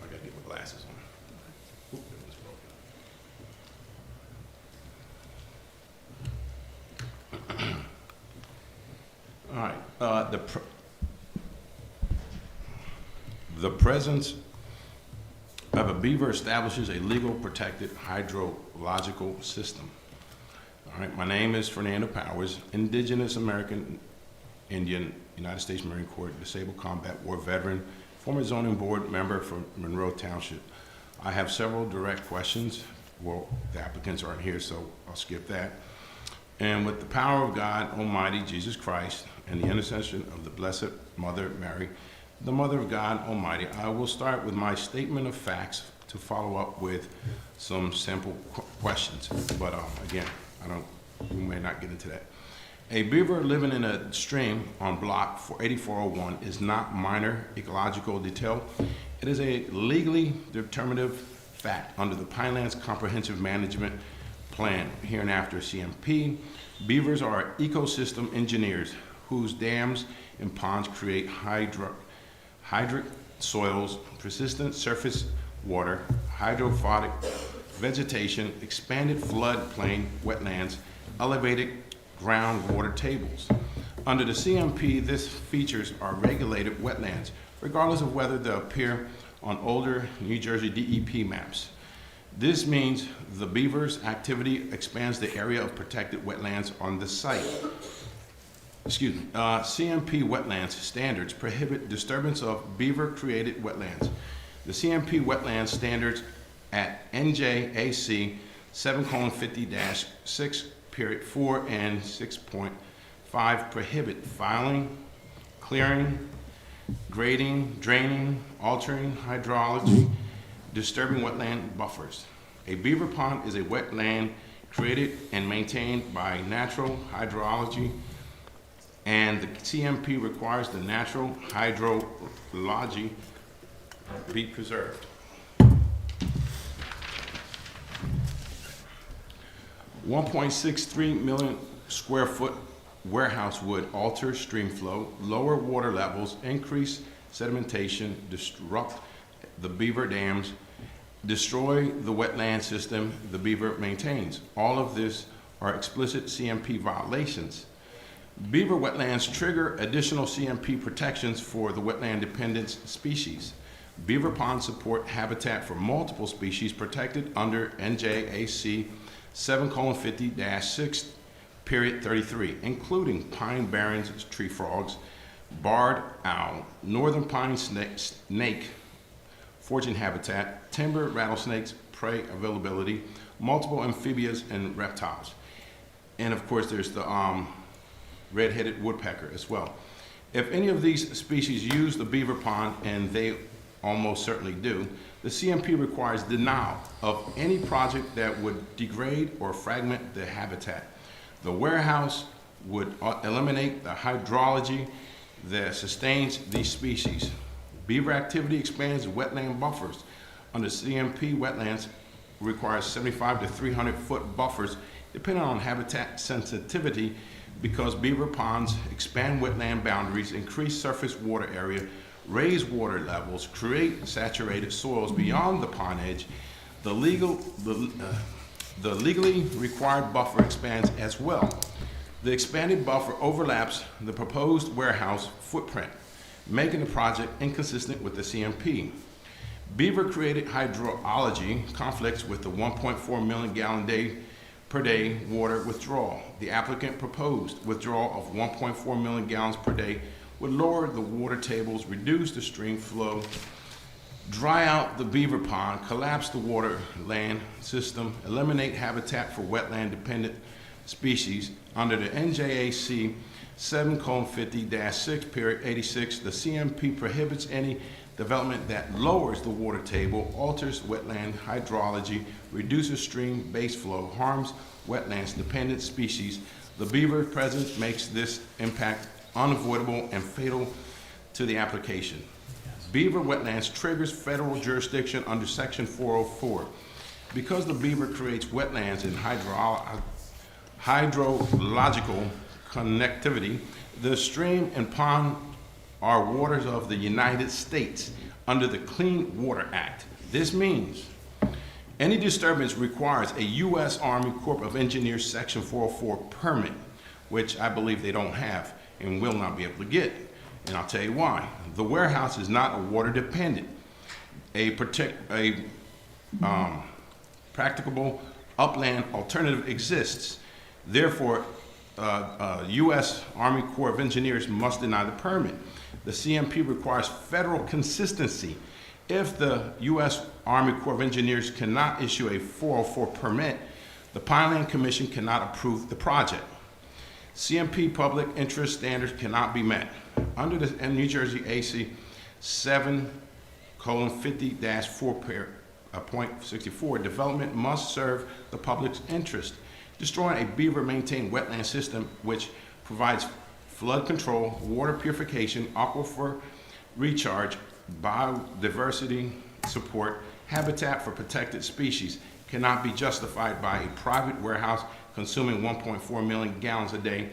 I got to get my glasses on. Oop, it was broken. All right. The presence of a beaver establishes a legal protected hydrological system. All right, my name is Fernando Powers, Indigenous American Indian, United States Marine Corps, disabled combat war veteran, former zoning board member for Monroe Township. I have several direct questions. Well, the applicants aren't here, so I'll skip that. And with the power of God Almighty, Jesus Christ, and the intercession of the Blessed Mother Mary, the Mother of God Almighty, I will start with my statement of facts to follow up with some simple questions. But again, we may not get into that. A beaver living in a stream on block 8401 is not minor ecological detail. It is a legally determinative fact under the Pinelands Comprehensive Management Plan, hereinafter CMP. Beavers are ecosystem engineers whose dams and ponds create hydric soils, persistent surface water, hydrophotic vegetation, expanded floodplain wetlands, elevated groundwater tables. Under the CMP, these features are regulated wetlands, regardless of whether they appear on older New Jersey DEP maps. This means the beaver's activity expands the area of protected wetlands on the site. CMP wetlands standards prohibit disturbance of beaver-created wetlands. The CMP wetland standards at NJAC 7:50-6.4 and 6.5 prohibit filing, clearing, grading, draining, altering hydrology, disturbing wetland buffers. A beaver pond is a wetland created and maintained by natural hydrology, and the CMP requires the natural hydrology be preserved. 1.63 million square foot warehouse would alter stream flow, lower water levels, increase sedimentation, disrupt the beaver dams, destroy the wetland system the beaver maintains. All of this are explicit CMP violations. Beaver wetlands trigger additional CMP protections for the wetland-dependent species. Beaver ponds support habitat for multiple species protected under NJAC 7:50-6.33, including pine barrens, tree frogs, barred owl, northern pine snake, foraging habitat, timber rattlesnakes, prey availability, multiple amphibians and reptiles. And of course, there's the red-headed woodpecker as well. If any of these species use the beaver pond, and they almost certainly do, the CMP requires denial of any project that would degrade or fragment the habitat. The warehouse would eliminate the hydrology that sustains these species. Beaver activity expands wetland buffers. Under CMP, wetlands requires 75 to 300 foot buffers depending on habitat sensitivity, because beaver ponds expand wetland boundaries, increase surface water area, raise water levels, create saturated soils beyond the pond edge, the legally required buffer expands as well. The expanded buffer overlaps the proposed warehouse footprint, making the project inconsistent with the CMP. Beaver-created hydrology conflicts with the 1.4 million gallon per day water withdrawal. The applicant proposed withdrawal of 1.4 million gallons per day would lower the water tables, reduce the stream flow, dry out the beaver pond, collapse the water land system, eliminate habitat for wetland-dependent species. Under the NJAC 7:50-6/86, the CMP prohibits any development that lowers the water table, alters wetland hydrology, reduces stream base flow, harms wetlands-dependent species. The beaver presence makes this impact unavoidable and fatal to the application. Beaver wetlands triggers federal jurisdiction under Section 404. Because the beaver creates wetlands and hydrological connectivity, the stream and pond are waters of the United States under the Clean Water Act. This means any disturbance requires a U.S. Army Corps of Engineers Section 404 permit, which I believe they don't have and will not be able to get. And I'll tell you why. The warehouse is not water dependent. A practicable upland alternative exists. Therefore, U.S. Army Corps of Engineers must deny the permit. The CMP requires federal consistency. If the U.S. Army Corps of Engineers cannot issue a 404 permit, the Pineland Commission cannot approve the project. CMP public interest standards cannot be met. Under the New Jersey AC 7:50-4.64, development must serve the public's interest. Destroying a beaver-maintained wetland system which provides flood control, water purification, aquifer recharge, biodiversity support, habitat for protected species cannot be justified by a private warehouse consuming 1.4 million gallons a day.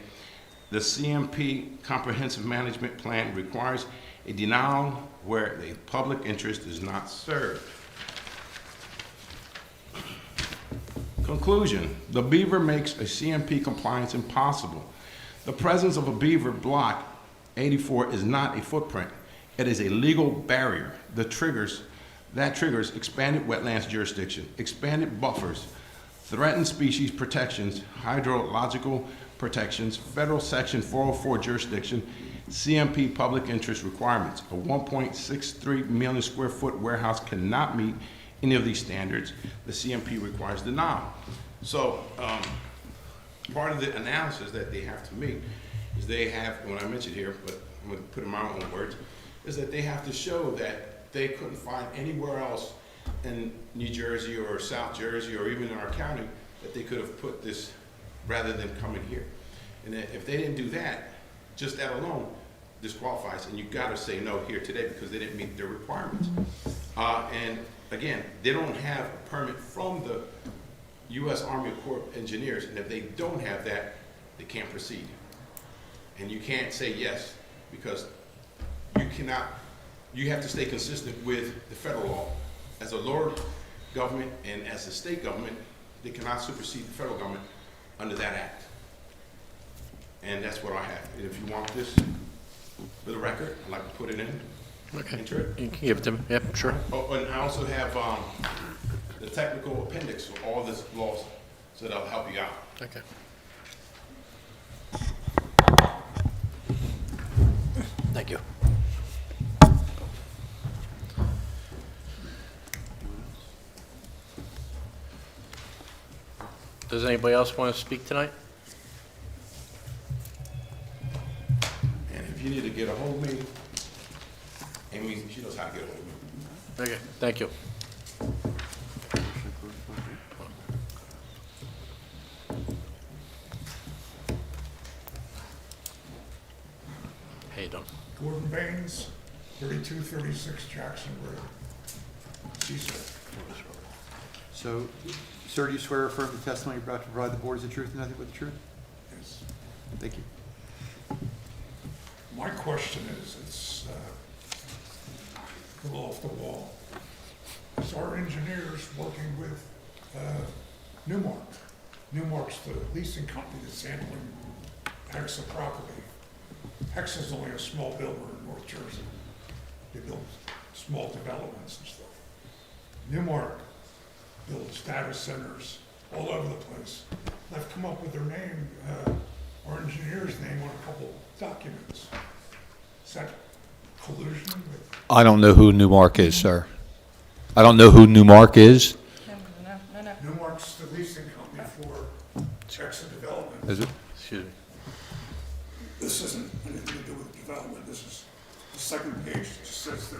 The CMP Comprehensive Management Plan requires a denial where the public interest is not served. Conclusion, the beaver makes a CMP compliance impossible. The presence of a beaver block 84 is not a footprint. It is a legal barrier that triggers expanded wetlands jurisdiction, expanded buffers, threatened species protections, hydrological protections, federal section 404 jurisdiction, CMP public interest requirements. A 1.63 million square foot warehouse cannot meet any of these standards. The CMP requires denial. So part of the analysis that they have to meet is they have, when I mentioned here, but I'm going to put in my own words, is that they have to show that they couldn't find anywhere else in New Jersey or South Jersey or even in our county that they could have put this rather than coming here. And if they didn't do that, just that alone disqualifies, and you got to say no here today because they didn't meet their requirements. And again, they don't have a permit from the U.S. Army Corps of Engineers, and if they don't have that, they can't proceed. And you can't say yes because you have to stay consistent with the federal law. As a lower government and as a state government, they cannot supersede the federal government under that act. And that's what I have. And if you want this for the record, I'd like to put it in. Okay. Enter it. You can give it to me. Yep, sure. Oh, and I also have the technical appendix of all this laws, so that'll help you out. Okay. Thank you. Does anybody else want to speak tonight? And if you need to get a hold of me, Amy, she knows how to get a hold of me. Okay, thank you. How you doing? Gordon Baines, 3236 Jackson Road. Cecil. So, sir, do you swear or affirm the testimony you're about to provide the board is the truth and nothing but the truth? Yes. Thank you. My question is, go off the wall. It's our engineers working with Newmark. Newmark's the leasing company that's handling Hexa property. Hexa's only a small builder in North Jersey. They build small developments and stuff. Newmark builds data centers all over the place. They've come up with their name, our engineer's name on a couple documents. Is that collusion with? I don't know who Newmark is, sir. I don't know who Newmark is. Newmark's the leasing company for Hexa Development. Is it? Excuse me. This isn't anything to do with development, this is, the second page just says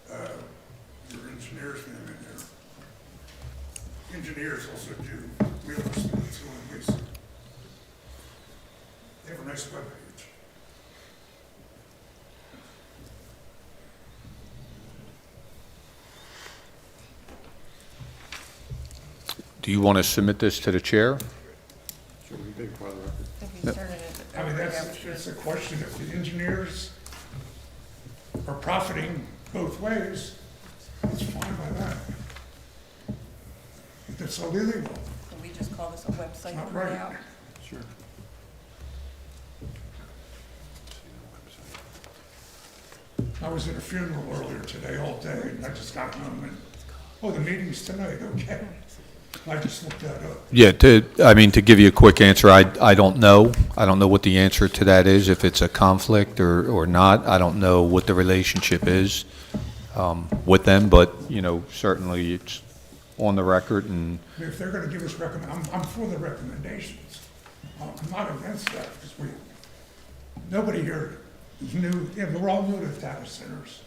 your engineer's name in there. Engineers also do real estate too and leasing. They have a nice webpage. Do you want to submit this to the chair? I mean, that's a question, if the engineers are profiting both ways, it's fine by that. If it's illegal, Can we just call this a website not for right. now? Sure. I was at a funeral earlier today all day, and I just got home and, oh, the meeting's tonight, okay. I just looked that up. Yeah, to give you a quick answer, I don't know. I don't know what the answer to that is, if it's a conflict or not. I don't know what the relationship is with them, but, certainly it's on the record, and I mean, if they're gonna give us I'm for the recommendations. I'm not against that, because nobody here is new, we're all new to data centers,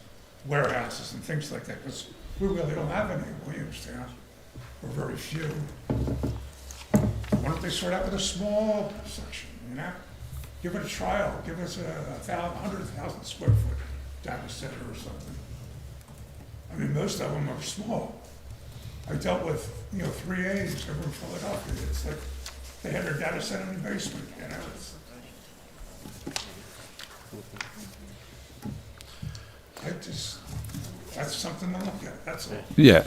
warehouses and things like that, because we really don't have any in Williamstown, or very few. Why don't they start out with a small section, Give it a trial, give us a 100,000 square foot data center or something. I mean, most of them are small. I dealt with, 3As over in Philadelphia. It's like they had their data center in the basement, that's something to look at, that's all. yeah,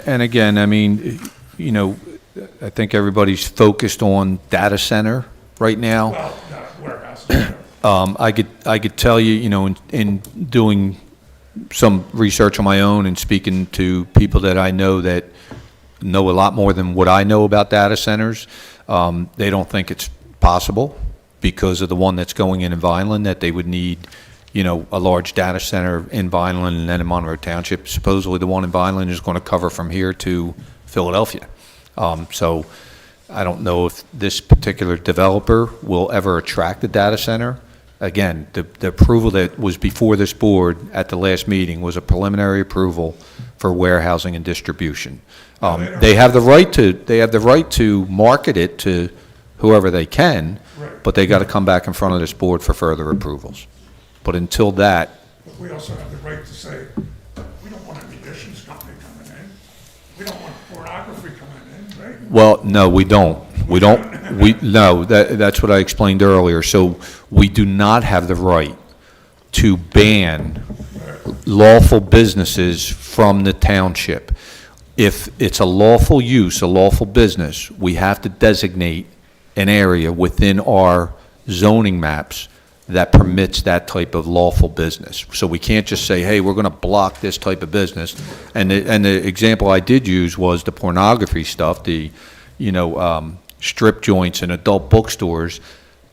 and again, I mean, I think everybody's focused on data center right now. Well, warehouses. I could tell you, in doing some research on my own and speaking to people that I know that know a lot more than what I know about data centers, they don't think it's possible because of the one that's going in Vineland, that they would need, a large data center in Vineland and then in Monroe Township. Supposedly the one in Vineland is going to cover from here to Philadelphia. So I don't know if this particular developer will ever attract a data center. Again, the approval that was before this board at the last meeting was a preliminary approval for warehousing and distribution. They have the right to market it to whoever they can, but they got to come back in front of this board for further approvals. But until that, But we also have the right to say, we don't want a munitions company coming in. We don't want pornography coming in, right? well, no, we don't. No, that's what I explained earlier. So we do not have the right to ban lawful businesses from the township. If it's a lawful use, a lawful business, we have to designate an area within our zoning maps that permits that type of lawful business. So we can't just say, hey, we're going to block this type of business. And the example I did use was the pornography stuff, the, strip joints and adult bookstores.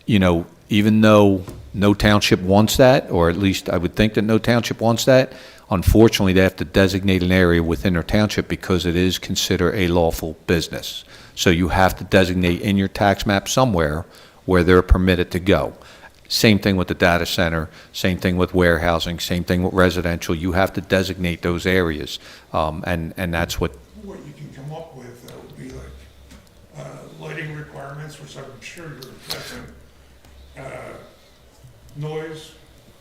Even though no township wants that, or at least I would think that no township wants that, unfortunately, they have to designate an area within their township because it is considered a lawful business. So you have to designate in your tax map somewhere where they're permitted to go. Same thing with the data center, same thing with warehousing, same thing with residential. You have to designate those areas, and that's what. What you can come up with would be like lighting requirements, which I'm sure you're addressing, noise.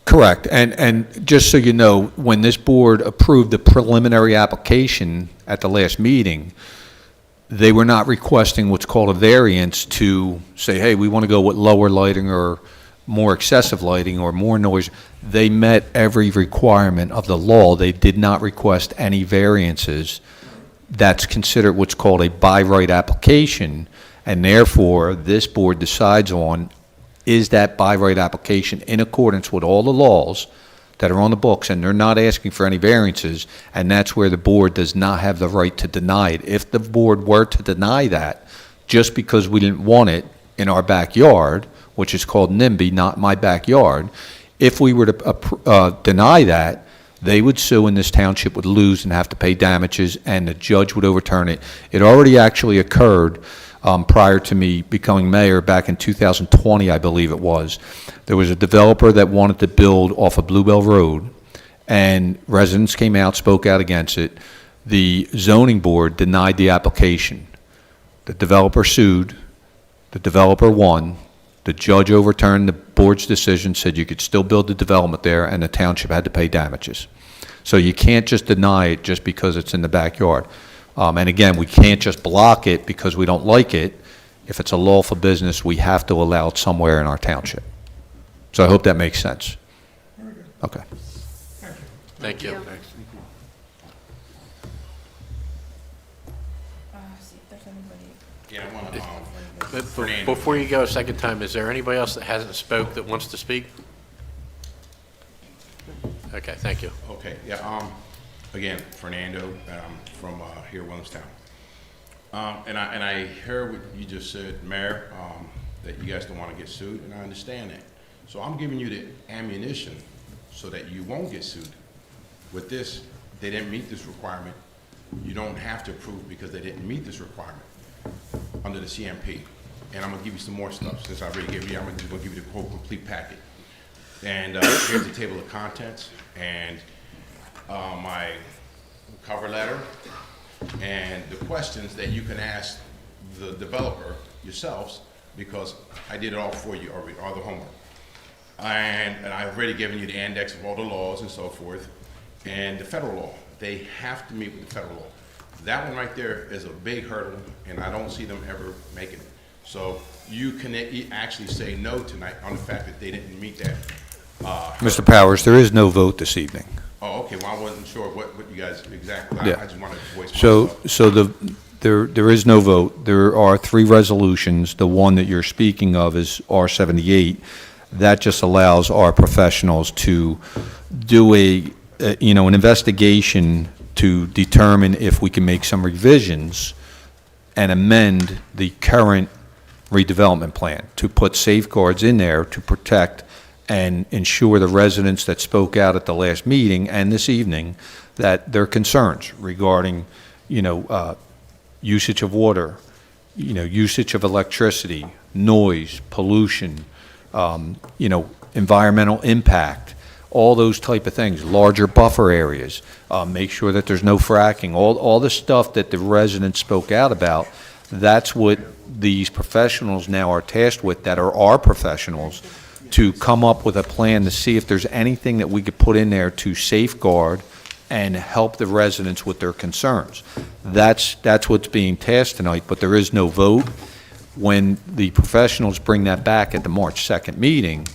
Correct, and just so you know, when this board approved the preliminary application at the last meeting, they were not requesting what's called a variance to say, hey, we want to go with lower lighting or more excessive lighting or more noise, they met every requirement of the law. They did not request any variances. That's considered what's called a by right application, and therefore, this board decides on, is that by right application in accordance with all the laws that are on the books, and they're not asking for any variances, and that's where the board does not have the right to deny it. If the board were to deny that, just because we didn't want it in our backyard, which is called NIMBY, not my backyard, if we were to deny that, they would sue and this township would lose and have to pay damages, and the judge would overturn it. It already actually occurred prior to me becoming mayor back in 2020, I believe it was. There was a developer that wanted to build off of Bluebell Road, and residents came out, spoke out against it. The zoning board denied the application. The developer sued. The developer won. The judge overturned the board's decision, said you could still build the development there, and the township had to pay damages. So you can't just deny it just because it's in the backyard. And again, we can't just block it because we don't like it. If it's a lawful business, we have to allow it somewhere in our township. So I hope that makes sense. Okay. Thank you. Yeah, I want But before you go a second time, is there anybody else that hasn't spoke that wants to speak? Okay, thank you. Okay, yeah, again, Fernando, from here, Williamstown. And I heard what you just said, Mayor, that you guys don't want to get sued, and I understand that. So I'm giving you the ammunition so that you won't get sued. With this, they didn't meet this requirement. You don't have to approve because they didn't meet this requirement under the CMP. And I'm gonna give you some more stuff since I already gave you. I'm just gonna give you the whole complete packet. And here's the table of contents and my cover letter and the questions that you can ask the developer yourselves, because I did it all for you already, all the homework. And I've already given you the index of all the laws and so forth. And the federal law, they have to meet with the federal law. That one right there is a big hurdle, and I don't see them ever making it. So you can actually say no tonight on the fact that they didn't meet that. Mr. Powers, there is no vote this evening. Oh, okay, well, I wasn't sure what you guys exactly, Yeah. I just wanted to voice So myself. there is no vote. There are 3 resolutions. The one that you're speaking of is R78. That just allows our professionals to do an investigation to determine if we can make some revisions and amend the current redevelopment plan to put safeguards in there to protect and ensure the residents that spoke out at the last meeting and this evening that their concerns regarding, usage of water, usage of electricity, noise, pollution, environmental impact, all those type of things, larger buffer areas, make sure that there's no fracking, all the stuff that the residents spoke out about. That's what these professionals now are tasked with, that are our professionals, to come up with a plan to see if there's anything that we could put in there to safeguard and help the residents with their concerns. That's what's being tasked tonight, but there is no vote. When the professionals bring that back at the March 2nd meeting,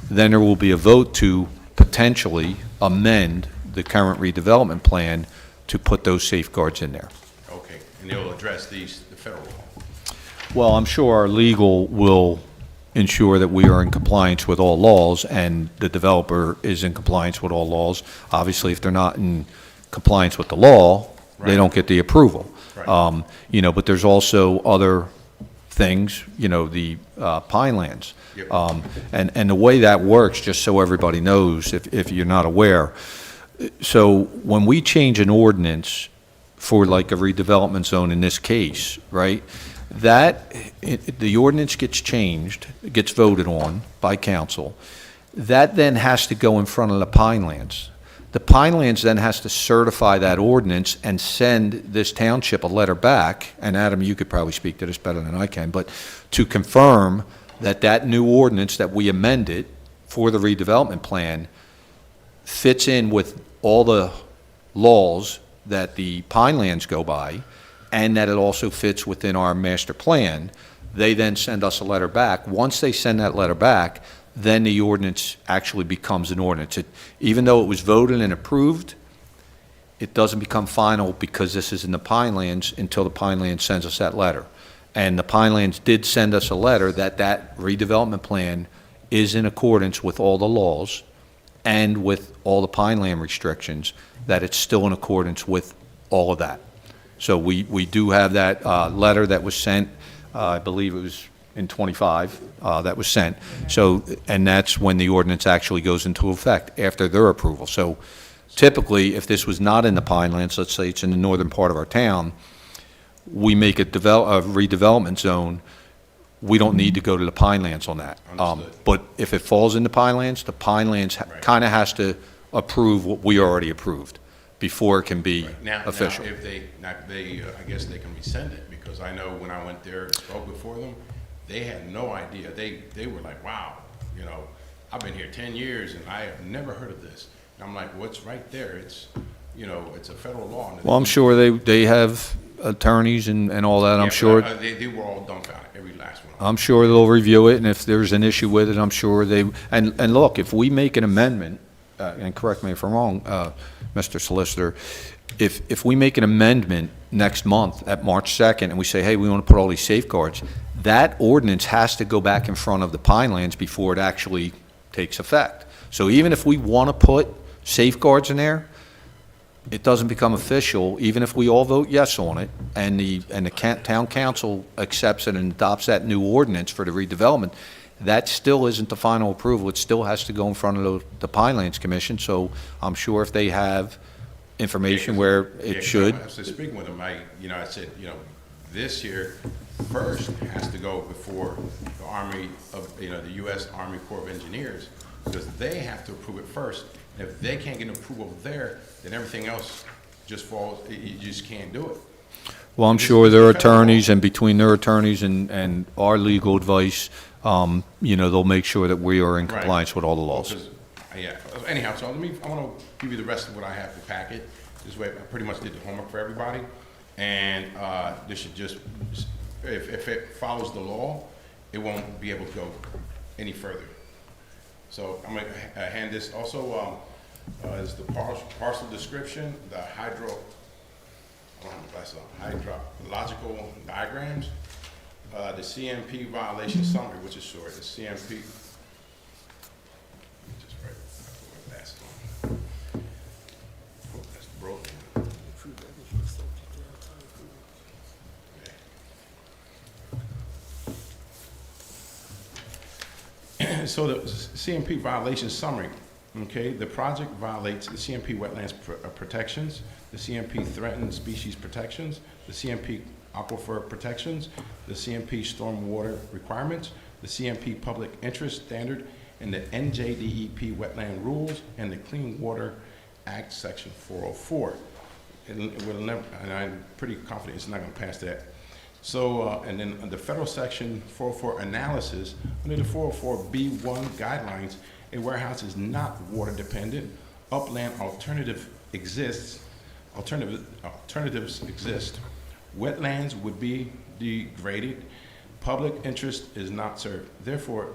then there will be a vote to potentially amend the current redevelopment plan to put those safeguards in there. Okay, and they'll address the federal law. Well, I'm sure our legal will ensure that we are in compliance with all laws, and the developer is in compliance with all laws. Obviously, if they're not in compliance with the law, they don't get the approval. Right. But there's also other things, the Pinelands. Yep. And the way that works, just so everybody knows, if you're not aware, so when we change an ordinance for like a redevelopment zone in this case, right, the ordinance gets changed, gets voted on by council. That then has to go in front of the Pinelands. The Pinelands then has to certify that ordinance and send this township a letter back, and Adam, you could probably speak to this better than I can, but to confirm that that new ordinance that we amended for the redevelopment plan fits in with all the laws that the Pinelands go by, and that it also fits within our master plan. They then send us a letter back. Once they send that letter back, then the ordinance actually becomes an ordinance. Even though it was voted and approved, it doesn't become final because this is in the Pinelands until the Pinelands sends us that letter. And the Pinelands did send us a letter that that redevelopment plan is in accordance with all the laws and with all the Pineland restrictions, that it's still in accordance with all of that. So we do have that letter that was sent, I believe it was in '25, that was sent. So, and that's when the ordinance actually goes into effect, after their approval. So typically, if this was not in the Pinelands, let's say it's in the northern part of our town, we make a redevelopment zone, we don't need to go to the Pinelands on that. But if it falls in the Pinelands, the Pinelands kind of has to approve what we already approved before it can be official. Now, if they, I guess they can rescind it, because I know when I went there and spoke before them, they had no idea. They were like, wow, you know, I've been here 10 years and I have never heard of this. And I'm like, what's right there? It's, you know, it's a federal law. Well, I'm sure they have attorneys and all that, I'm Yeah, sure. but, they were all dumbfounded, every last one. I'm sure they'll review it, and if there's an issue with it, I'm sure they, and look, if we make an amendment, and correct me if I'm wrong, Mr. Solicitor, if we make an amendment next month at March 2nd, and we say, hey, we want to put all these safeguards, that ordinance has to go back in front of the Pinelands before it actually takes effect. So even if we want to put safeguards in there, it doesn't become official, even if we all vote yes on it, and the town council accepts it and adopts that new ordinance for the redevelopment, that still isn't the final approval. It still has to go in front of the Pinelands Commission, so I'm sure if they have information where it should. I was speaking with them, I said, this here first has to go before the Army of, the U.S. Army Corps of Engineers, because they have to approve it first. And if they can't get an approval there, then everything else just falls, you just can't do it. Well, I'm sure their attorneys, and between their attorneys and our legal advice, they'll make sure that we are in compliance with all the laws. Yeah, anyhow, so I want to give you the rest of what I have to packet. This way, I pretty much did the homework for everybody. And this should just, if it follows the law, it won't be able to go any further. So I'm going to hand this also, is the parcel description, the I don't have my glasses on, hydrological diagrams, the CMP violation summary, which is short, the CMP. Just right, put my glasses on. Oh, that's broken. So the CMP violation summary, okay, the project violates the CMP wetlands protections, the CMP threatened species protections, the CMP aquifer protections, the CMP stormwater requirements, the CMP public interest standard, and the NJDEP wetland rules, and the Clean Water Act Section 404. It will never, and I'm pretty confident it's not going to pass that. So, and then the federal section 404 analysis, under the 404B1 guidelines, a warehouse is not water dependent. Upland alternatives exist. Wetlands would be degraded. Public interest is not served. Therefore,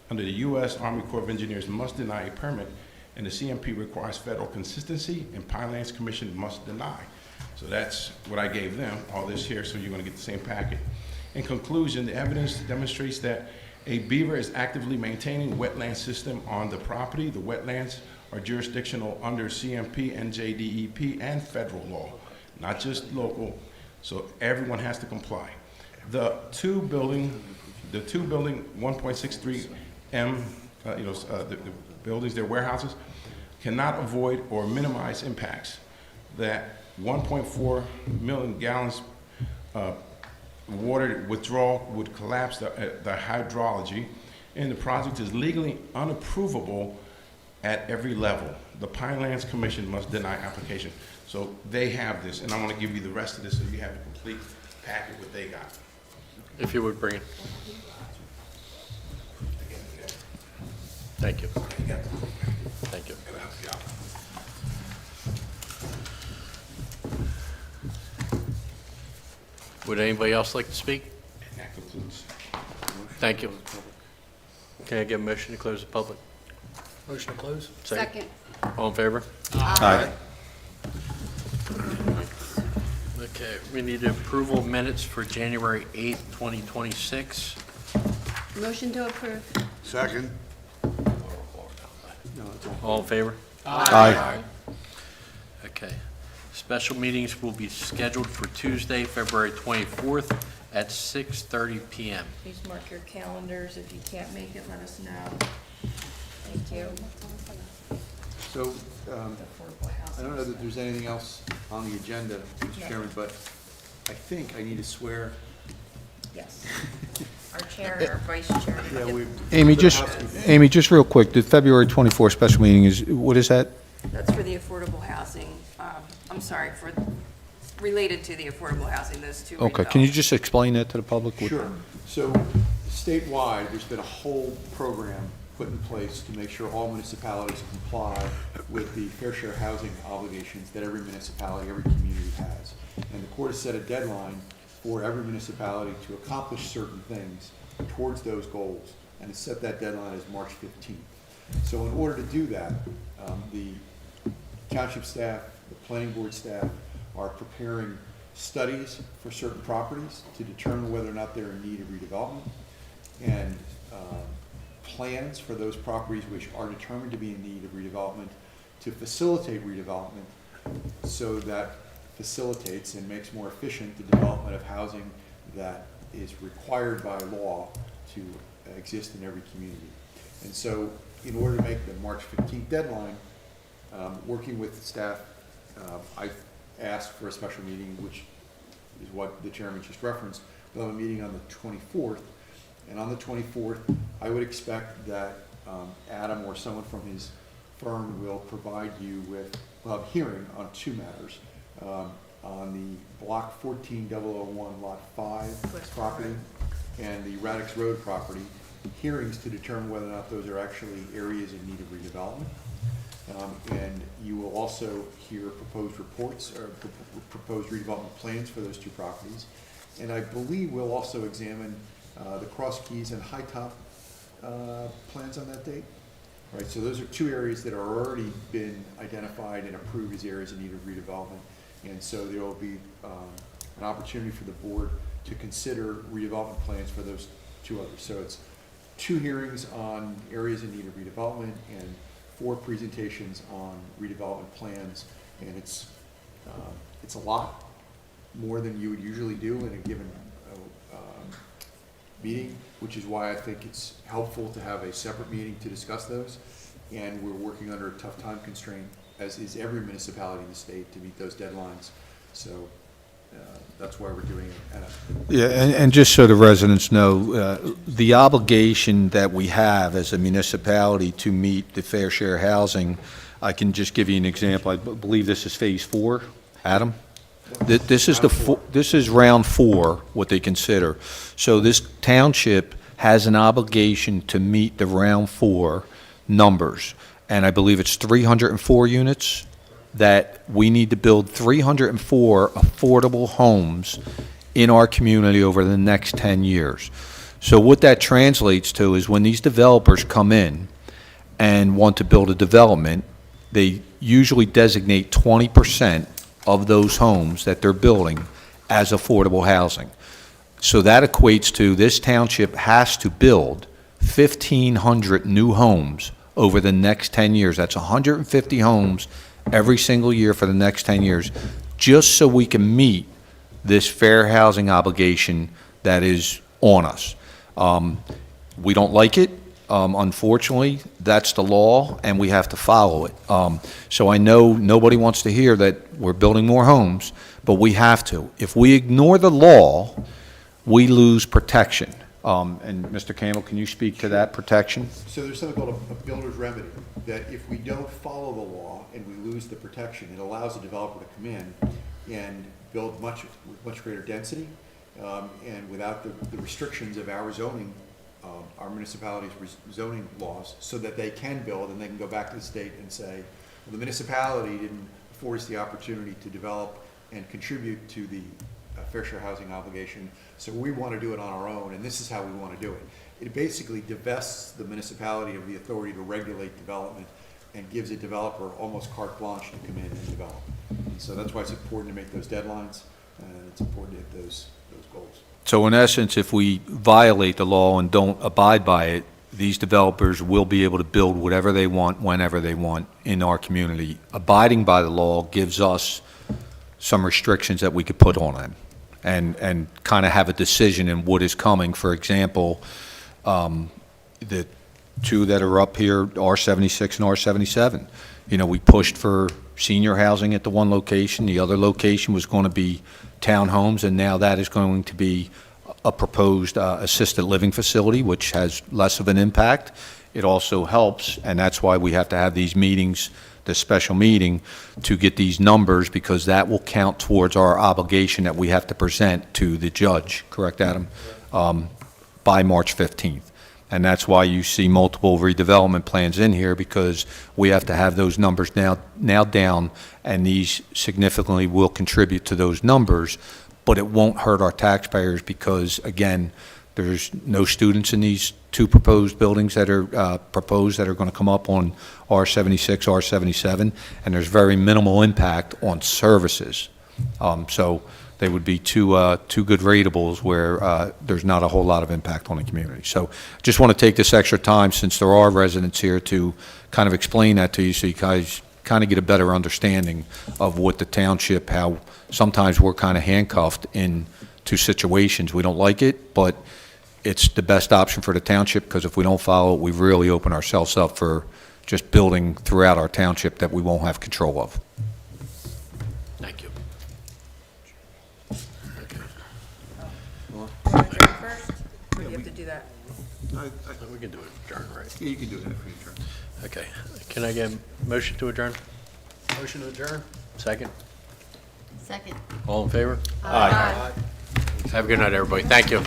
under the U.S. Army Corps of Engineers must deny a permit, and the CMP requires federal consistency, and Pinelands Commission must deny. So that's what I gave them, all this here, so you're going to get the same packet. In conclusion, the evidence demonstrates that a beaver is actively maintaining wetland system on the property. The wetlands are jurisdictional under CMP, NJDEP, and federal law, not just local, so everyone has to comply. The two building 1.63 M, the buildings, their warehouses, cannot avoid or minimize impacts. That 1.4 million gallons water withdrawal would collapse the hydrology, and the project is legally unapprovable at every level. The Pinelands Commission must deny application. So they have this, and I want to give you the rest of this so you have a complete packet what they got. If you would bring it. Thank you. Thank you. Would anybody else like to speak? And that concludes. Thank you. Can I get a motion to close the public? Motion to close? Second. All in favor? Aye. Okay, we need approval of minutes for January 8th, 2026. Motion to approve. Second. All in favor? Aye. Okay. Special meetings will be scheduled for Tuesday, February 24th at 6:30 PM. Please mark your calendars. If you can't make it, let us know. Thank you. So, I don't know that there's anything else on the agenda, Mr. Chairman, but I think I need to swear. Yes. Our chair and our vice chair. Yeah, we. Amy, just real quick, the February 24th special meeting is, what is that? That's for the affordable housing, related to the affordable housing, those two. Okay, can you just explain that to the public? Sure. So statewide, there's been a whole program put in place to make sure all municipalities comply with the fair share housing obligations that every municipality, every community has. And the court has set a deadline for every municipality to accomplish certain things towards those goals, and has set that deadline as March 15th. So in order to do that, the township staff, the planning board staff are preparing studies for certain properties to determine whether or not they're in need of redevelopment, and plans for those properties which are determined to be in need of redevelopment to facilitate redevelopment, so that facilitates and makes more efficient the development of housing that is required by law to exist in every community. And so in order to make the March 15th deadline, working with staff, I asked for a special meeting, which is what the chairman just referenced. We'll have a meeting on the 24th, and on the 24th, I would expect that Adam or someone from his firm will provide you with, we'll have a hearing on two matters. On the block 14001 lot 5 property and the Radix Road property, hearings to determine whether or not those are actually areas in need of redevelopment. And you will also hear proposed reports or proposed redevelopment plans for those two properties. And I believe we'll also examine the Cross Keys and High Top plans on that date. Right, so those are two areas that are already been identified and approved as areas in need of redevelopment. And so there will be an opportunity for the board to consider redevelopment plans for those two others. So it's two hearings on areas in need of redevelopment and 4 presentations on redevelopment plans. And it's a lot more than you would usually do in a given meeting, which is why I think it's helpful to have a separate meeting to discuss those. And we're working under a tough time constraint, as is every municipality in the state, to meet those deadlines. So that's why we're doing it. Yeah, and just so the residents know, the obligation that we have as a municipality to meet the fair share housing, I can just give you an example. I believe this is phase 4, Adam? This is round 4, what they consider. So this township has an obligation to meet the round 4 numbers. And I believe it's 304 units that we need to build 304 affordable homes in our community over the next 10 years. So what that translates to is when these developers come in and want to build a development, they usually designate 20% of those homes that they're building as affordable housing. So that equates to this township has to build 1,500 new homes over the next 10 years. That's 150 homes every single year for the next 10 years, just so we can meet this fair housing obligation that is on us. We don't like it. Unfortunately, that's the law, and we have to follow it. So I know nobody wants to hear that we're building more homes, but we have to. If we ignore the law, we lose protection. And Mr. Campbell, can you speak to that protection? So there's something called a builder's remedy, that if we don't follow the law and we lose the protection, it allows the developer to come in and build with much greater density, and without the restrictions of our zoning, our municipalities' zoning laws, so that they can build and they can go back to the state and say, well, the municipality didn't afford us the opportunity to develop and contribute to the a fair share housing obligation, so we want to do it on our own, and this is how we want to do it. It basically divests the municipality of the authority to regulate development and gives a developer almost carte blanche to come in and develop. And so that's why it's important to make those deadlines, and it's important to hit those goals. So in essence, if we violate the law and don't abide by it, these developers will be able to build whatever they want, whenever they want in our community. Abiding by the law gives us some restrictions that we could put on them and kind of have a decision in what is coming. For example, the two that are up here, R76 and R77. You know, we pushed for senior housing at the one location. The other location was going to be townhomes, and now that is going to be a proposed assisted living facility, which has less of an impact. It also helps, and that's why we have to have these meetings, this special meeting, to get these numbers, because that will count towards our obligation that we have to present to the judge, correct, Adam? By March 15th. And that's why you see multiple redevelopment plans in here, because we have to have those numbers now down, and these significantly will contribute to those numbers, but it won't hurt our taxpayers because, again, there's no students in these two proposed buildings that are going to come up on R76, R77, and there's very minimal impact on services. So they would be two good ratables where there's not a whole lot of impact on the community. So just want to take this extra time, since there are residents here, to kind of explain that to you, so you guys kind of get a better understanding of what the township, how sometimes we're kind of handcuffed into situations. We don't like it, but it's the best option for the township, because if we don't follow it, we really open ourselves up for just building throughout our township that we won't have control of. Thank you. First, or do you have to do that? We can do it, adjourn, right? Yeah, you can do that for your turn. Okay. Can I get a motion to adjourn? Motion to adjourn? Second? Second. All in favor? Aye. Have a good night, everybody. Thank you.